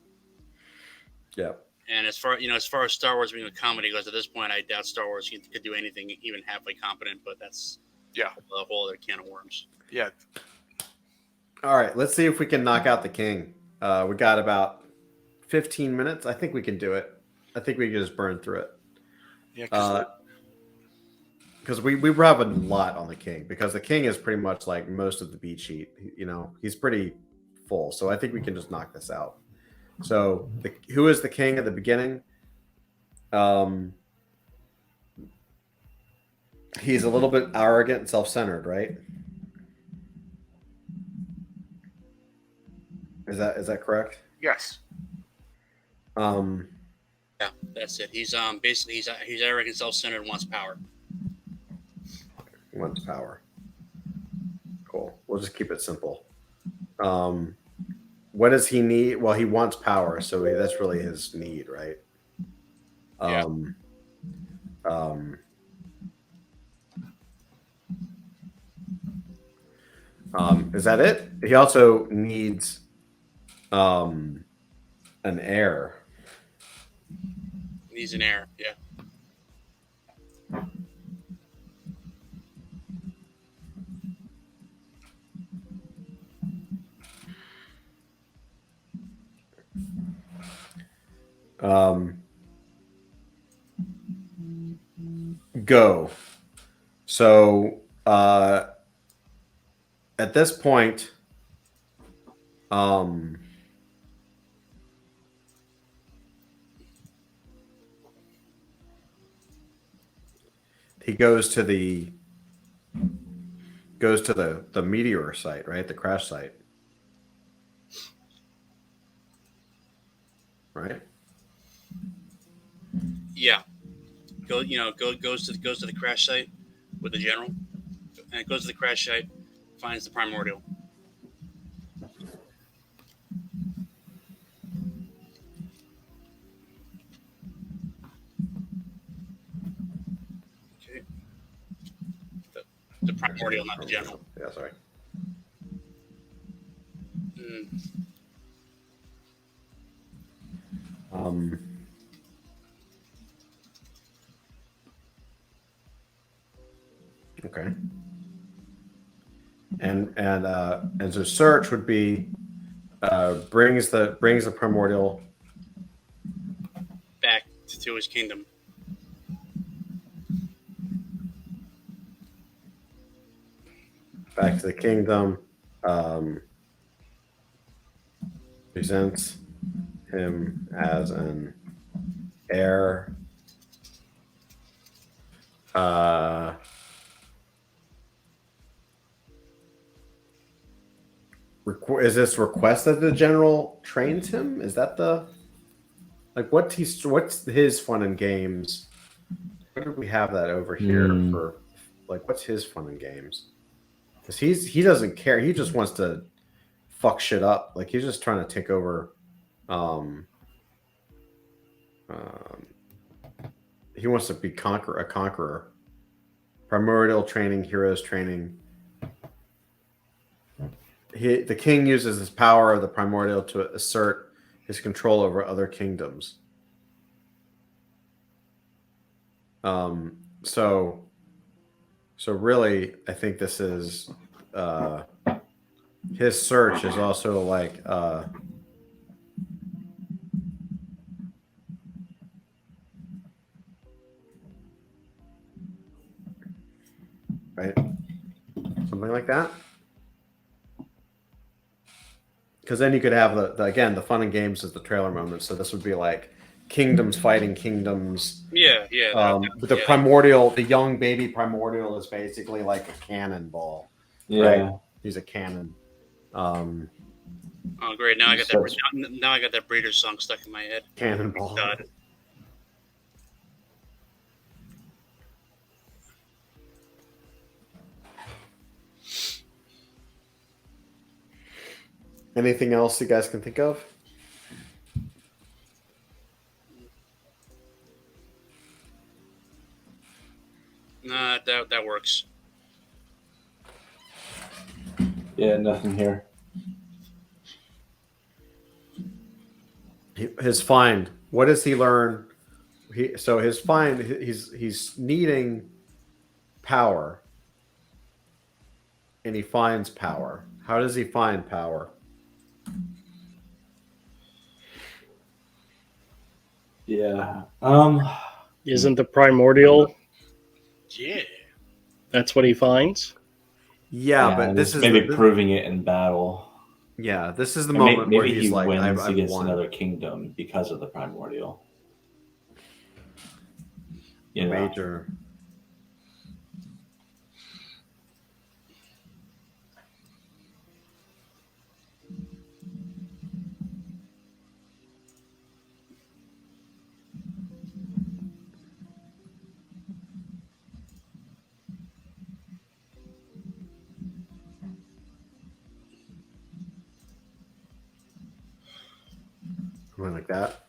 Yeah. And as far as Star Wars being a comedy goes, at this point, I doubt Star Wars could do anything even halfway competent. But that's a whole other can of worms. Yeah. All right. Let's see if we can knock out the king. We got about 15 minutes. I think we can do it. I think we can just burn through it. Yeah. Because we have a lot on the king, because the king is pretty much like most of the beat sheet. He's pretty full. So I think we can just knock this out. So who is the king at the beginning? He's a little bit arrogant and self-centered, right? Is that correct? Yes. Yeah, that's it. He's basically he's arrogant, self-centered, wants power. Wants power. Cool. We'll just keep it simple. What does he need? Well, he wants power, so that's really his need, right? Is that it? He also needs an heir. He's an heir. Yeah. Go. So at this point, he goes to the meteor site, right? The crash site. Right? Yeah. Goes to the crash site with the general, and goes to the crash site, finds the primordial. Okay. The primordial, not the general. Yeah, sorry. Okay. And so search would be brings the primordial back to his kingdom. Back to the kingdom. Presents him as an heir. Is this request that the general trains him? Is that the like what's his fun and games? Where do we have that over here for like what's his fun and games? Because he doesn't care. He just wants to fuck shit up. Like he's just trying to take over. He wants to be a conqueror. Primordial training, heroes training. The king uses his power of the primordial to assert his control over other kingdoms. So really, I think this is his search is also like right, something like that. Because then you could have the fun and games is the trailer moment. So this would be like kingdoms fighting kingdoms. Yeah. But the primordial, the young baby primordial is basically like a cannonball. Yeah. Right? He's a cannon. Oh, great! Now I got that. Now I got that Breeders song stuck in my head. Cannonball. God. Anything else you guys can think of? Nah, that works. Yeah, nothing here. His find. What does he learn? His find. He's needing power, and he finds power. How does he find power? Yeah. Isn't the primordial? Yeah. That's what he finds. Yeah, but this is maybe proving it in battle. Yeah, this is the And moment where maybe he's he like, wins I've against won. another kingdom because of the primordial. You know? Major. Something like that.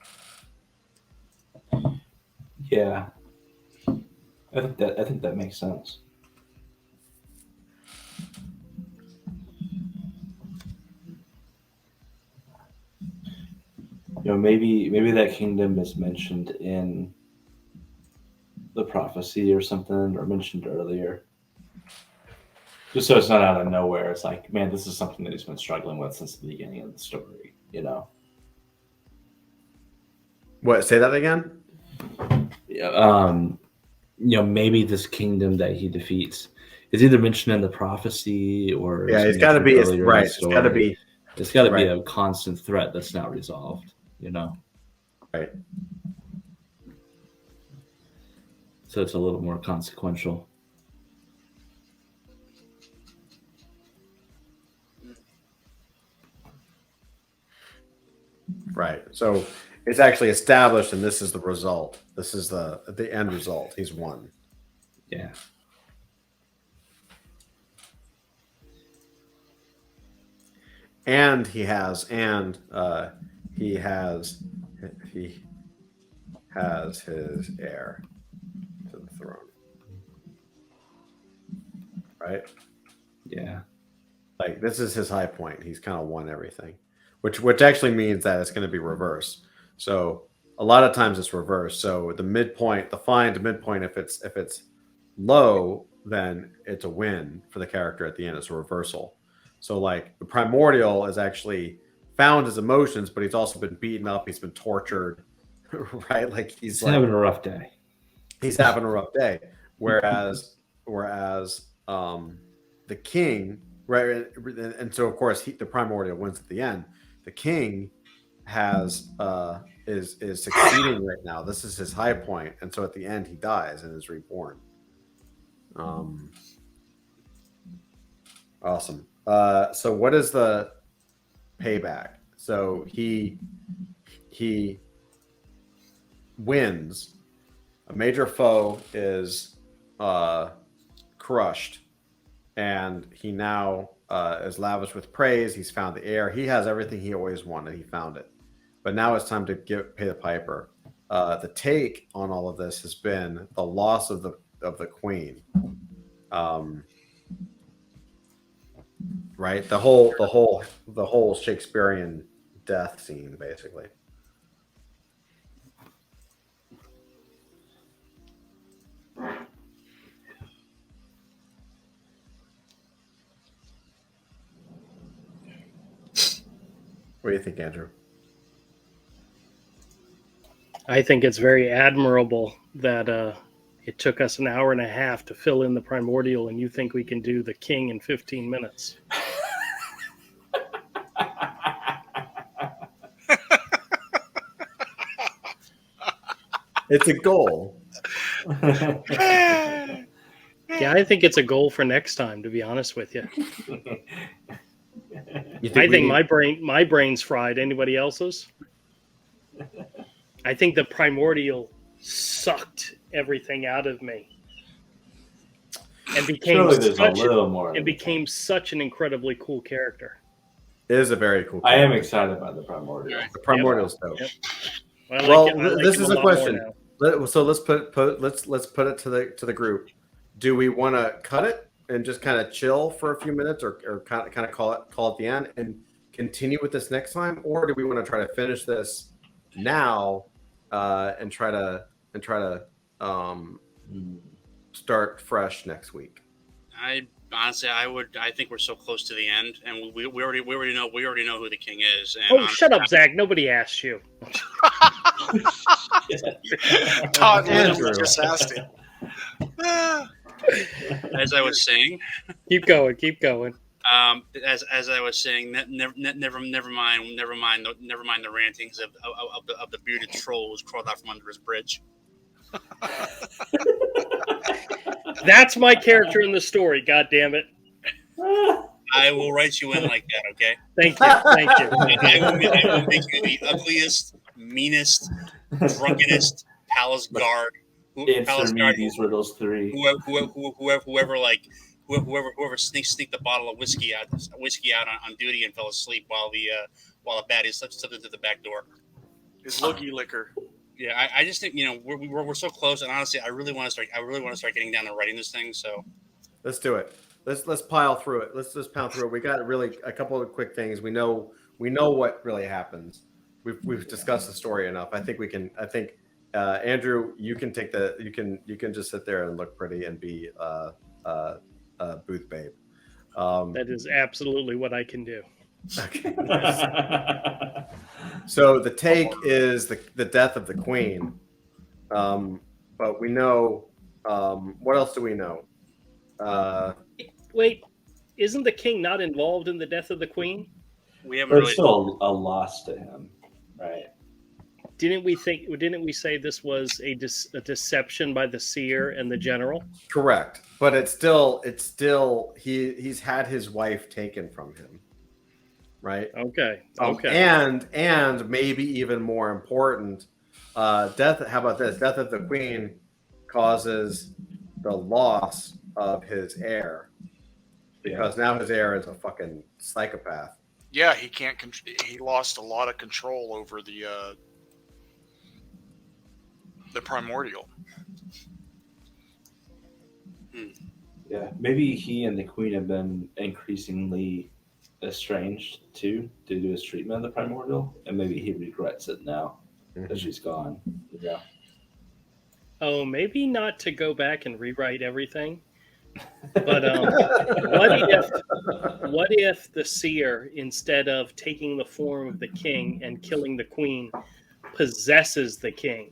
Yeah. I think that makes sense. You know, maybe that kingdom is mentioned in the prophecy or something, or mentioned earlier. Just so it's not out of nowhere. It's like, man, this is something that he's been struggling with since the beginning of the story, you know? What? Say that again? Yeah, you know, maybe this kingdom that he defeats is either mentioned in the prophecy or Yeah, it's got to be right. It's got to be. It's got to be right. a constant threat that's not resolved, you know? Right. So it's a little more consequential. Right. So it's actually established, and this is the result. This is the end result. He's won. Yeah. And he has his heir to the throne. Right? Yeah. Like this is his high point. He's kind of won everything. Which actually means that it's going to be reversed. So a lot of times it's reversed. So the midpoint, the midpoint, if it's low, then it's a win for the character at the end. It's a reversal. So like the primordial is actually found his emotions, but he's also been beaten up. He's been tortured, right? Like he's like, having a rough day. He's having a rough day. Whereas the king, right? And so of course the primordial wins at the end. The king is succeeding right now. This is his high point, and so at the end he dies and is reborn. Awesome. So what is the payback. So he wins. A major foe is crushed, and he now is lavished with praise. He's found the heir. He has everything he always wanted. He found it, but now it's time to pay the piper. The take on all of this has been the loss of the queen. Right, the whole Shakespearean death scene, basically. What do you think, Andrew? I think it's very admirable that it took us an hour and a half to fill in the primordial, and you think we can do the king in 15 minutes. It's a goal. Yeah, I think it's a goal for next time, to be honest with you. I think my brain's fried. Anybody else's? I think the primordial sucked everything out of me and became such an incredibly cool character. It is a very cool. I am excited by the primordial. The primordial's dope. Yep. This is a question. So let's put it to the group. Do we want to cut it and just kind of chill for a few minutes, or kind of call it the end and continue with this next time, or do we want to try to finish this now and try to start fresh next week? I think we're so close to the end, and we already know who the king is. And shut up, Zach! Nobody asked you. Todd literally just asked him. As I was saying, keep going. As I was saying, never mind the rantings of the bearded troll who's crawled out from under his bridge. That's my character in the story. God damn it! I will write you in like that. Okay. Thank you. I will make you the ugliest, meanest, drunkenest palace guard. Answer me these riddles 3. Whoever sneaked the bottle of whiskey out on duty and fell asleep while the baddie slipped into the back door. His loogie liquor. Yeah, I just think we're so close, and honestly, I really want to start getting down to writing this thing. So let's do it. Let's pile through it. Let's just pound through it. We got really a couple of quick things. We know what really happens. We've discussed the story enough. I think we can. I think Andrew, you can take you can just sit there and look pretty and be booth babe. That is absolutely what I can do. Okay. So the take is the death of the queen, but we know what else do we know? Wait, isn't the king not involved in the death of the queen? There's still a loss to him, right? Didn't we say this was a deception by the seer and the general? Correct, but it's still he's had his wife taken from him, right? Okay. And maybe even more important, death. How about this? Death of the queen causes the loss of his heir, because now his heir is a fucking psychopath. Yeah, he can't. He lost a lot of control over the primordial. Yeah, maybe he and the queen have been increasingly estranged too due to his treatment of the primordial, and maybe he regrets it now that she's gone. Yeah. Oh, maybe not to go back and rewrite everything, but what if the seer, instead of taking the form of the king and killing the queen, possesses the king,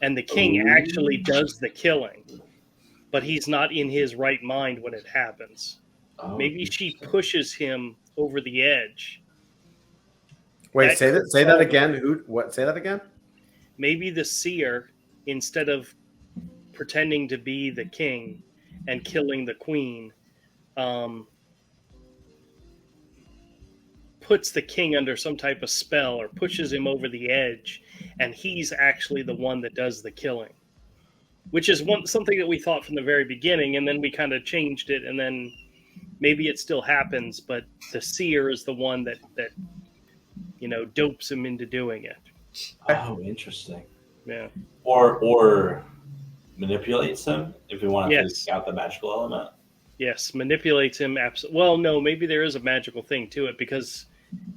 and the king actually does the killing, but he's not in his right mind when it happens? Maybe she pushes him over the edge. Wait, say that again. Say that again. Maybe the seer, instead of pretending to be the king and killing the queen, puts the king under some type of spell or pushes him over the edge, and he's actually the one that does the killing, which is something that we thought from the very beginning, and then we kind of changed it, and then maybe it still happens, but the seer is the one that dopes him into doing it. Oh, interesting. Yeah. Or manipulates him if we want to Yes. take out the magical element. Yes, manipulates him. Well, no, maybe there is a magical thing to it, because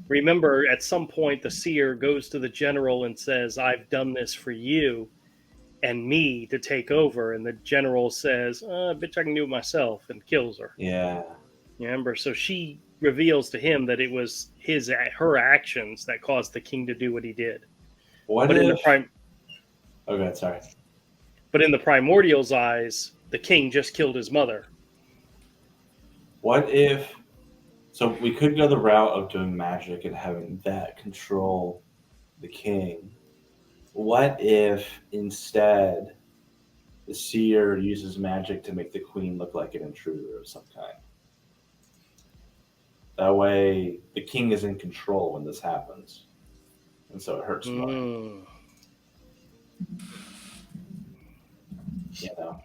remember, at some point, the seer goes to the general and says, "I've done this for you and me to take over," and the general says, "Bitch, I can do it myself," and kills her. Yeah. You remember? So she reveals to him that it was her actions that caused the king to do what he did. What But if? in the Okay, sorry. But in the primordial's eyes, the king just killed his mother. What if? So we could go the route of doing magic and having that control the king. What if instead the seer uses magic to make the queen look like an intruder of some kind? That way, the king is in control when this happens, and so it hurts more. You know,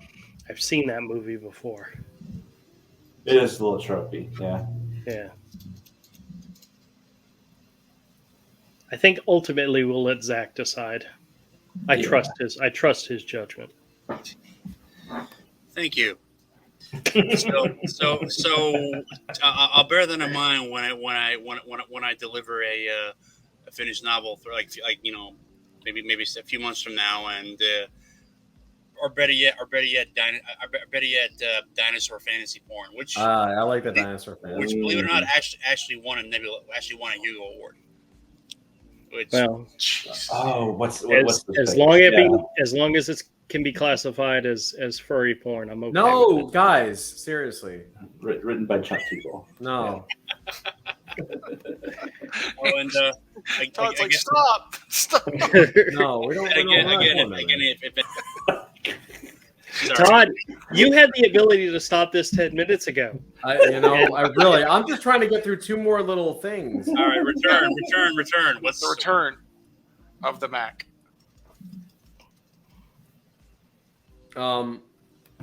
I've seen that movie before. it is a little tropey. Yeah. Yeah. I think ultimately we'll let Zach decide. I trust his judgment. Thank you. So I'll bear that in mind when I deliver a finished novel for like maybe a few months from now, and or better yet, dinosaur fantasy porn, which I like the dinosaur fantasy. which believe it or not actually won a Hugo Award. Which, Well, Oh, what's as the long as it can be classified as furry porn, I'm okay. No, with it. guys, seriously. written by Chuck people? No. oh, and Todd's I like, guess, stop. No, we don't. sorry. Todd, you had the ability to stop this 10 minutes ago. I'm just trying to get through two more little things. All right, return. What's The return of the Mac. All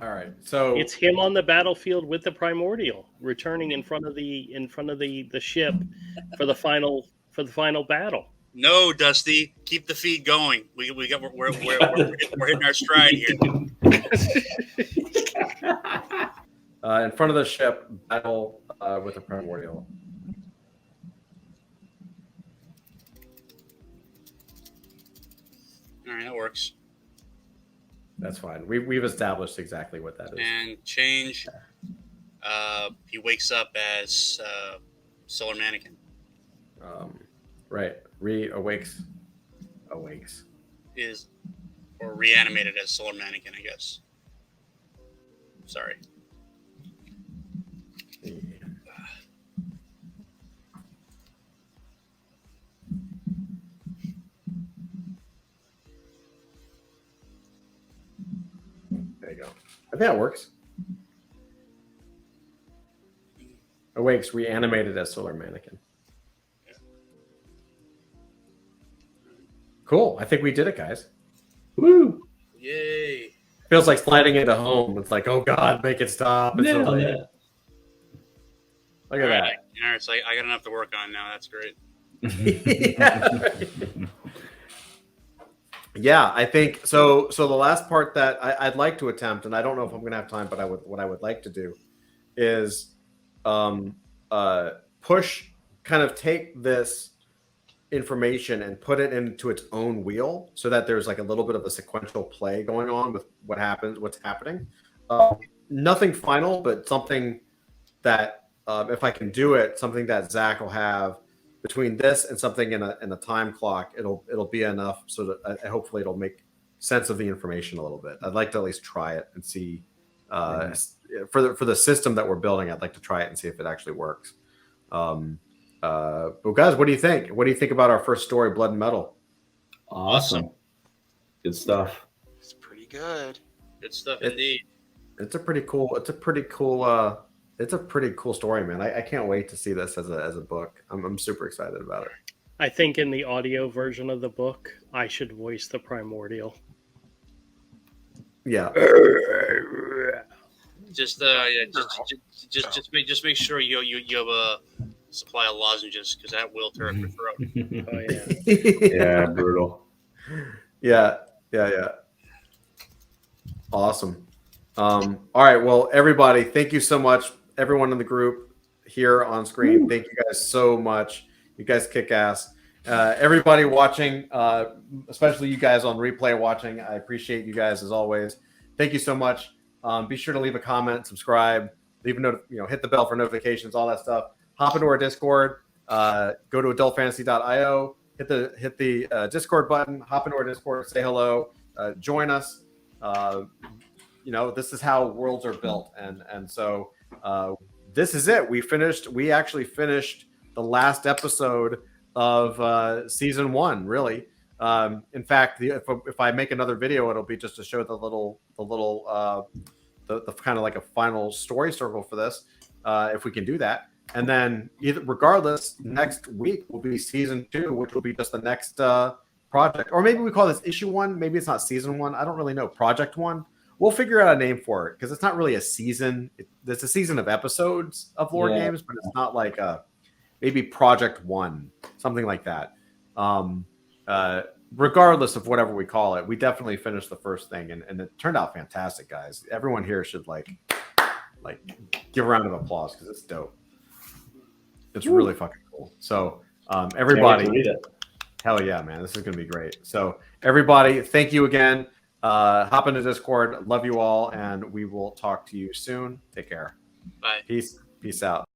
right. So It's him on the battlefield with the primordial, returning in front of the ship for the final battle. No, Dusty, keep the feed going. We're hitting our stride here. in front of the ship, battle with the primordial. All right, that works. That's fine. We've established exactly what that is. And change. He wakes up as Solar Mannequin. Right. Awakes. Or reanimated as Solar Mannequin, I guess. Sorry. There you go. I think that works. Awakes reanimated as Solar Mannequin. Cool. I think we did it, guys. Woo! Yay. Feels like sliding into home. It's like, oh God, make it stop. It's so late. Look at that. All right, so I got enough to work on now. That's great. Yeah, I think so. So the last part that I'd like to attempt, and I don't know if I'm going to have time, but what I would like to do is take this information and put it into its own wheel, so that there's like a little bit of a sequential play going on with what's happening. Nothing final, but something that if I can do it, something that Zach will have between this and something in a time clock, it'll be enough so that hopefully it'll make sense of the information a little bit. I'd like to at least try it and see for the system that we're building. I'd like to try it and see if it actually works. But guys, what do you think? What do you think about our first story, Blood and Metal? Awesome. Good stuff. It's pretty good. Good stuff indeed. It's a pretty cool it's a pretty cool story, man. I can't wait to see this as a book. I'm super excited about it. I think in the audio version of the book, I should voice the primordial. Yeah. Just make sure you have a supply of lozenges because that will tear up your throat. Oh yeah. Yeah, brutal. Yeah. Awesome. All right. Well, everybody, thank you so much. Everyone in the group here on screen, thank you guys so much. You guys kick ass. Everybody watching, especially you guys on replay watching, I appreciate you guys as always. Thank you so much. Be sure to leave a comment, subscribe, leave a note, hit the bell for notifications, all that stuff. Hop into our Discord. Go to adultfantasy.io. Hit the Discord button. Hop into our Discord. Say hello. Join us. This is how worlds are built, and so this is it. We actually finished the last episode of season 1. Really, in fact, if I make another video, it'll be just to show the kind of like a final story circle for this, if we can do that. And then regardless, next week will be season 2, which will be just the next project, or maybe we call this issue 1. Maybe it's not season 1. I don't really know. Project 1. We'll figure out a name for it because it's not really a season. It's a season of episodes of lore games, but it's not like maybe Project 1, something like that. Regardless of whatever we call it, we definitely finished the first thing, and it turned out fantastic, guys. Everyone here should like give a round of applause because it's dope. It's really fucking cool. So everybody, hell yeah, man, this is gonna be great. So everybody, thank you again. Hop into Discord. Love you all, and we will talk to you soon. Take care. Bye. Peace out.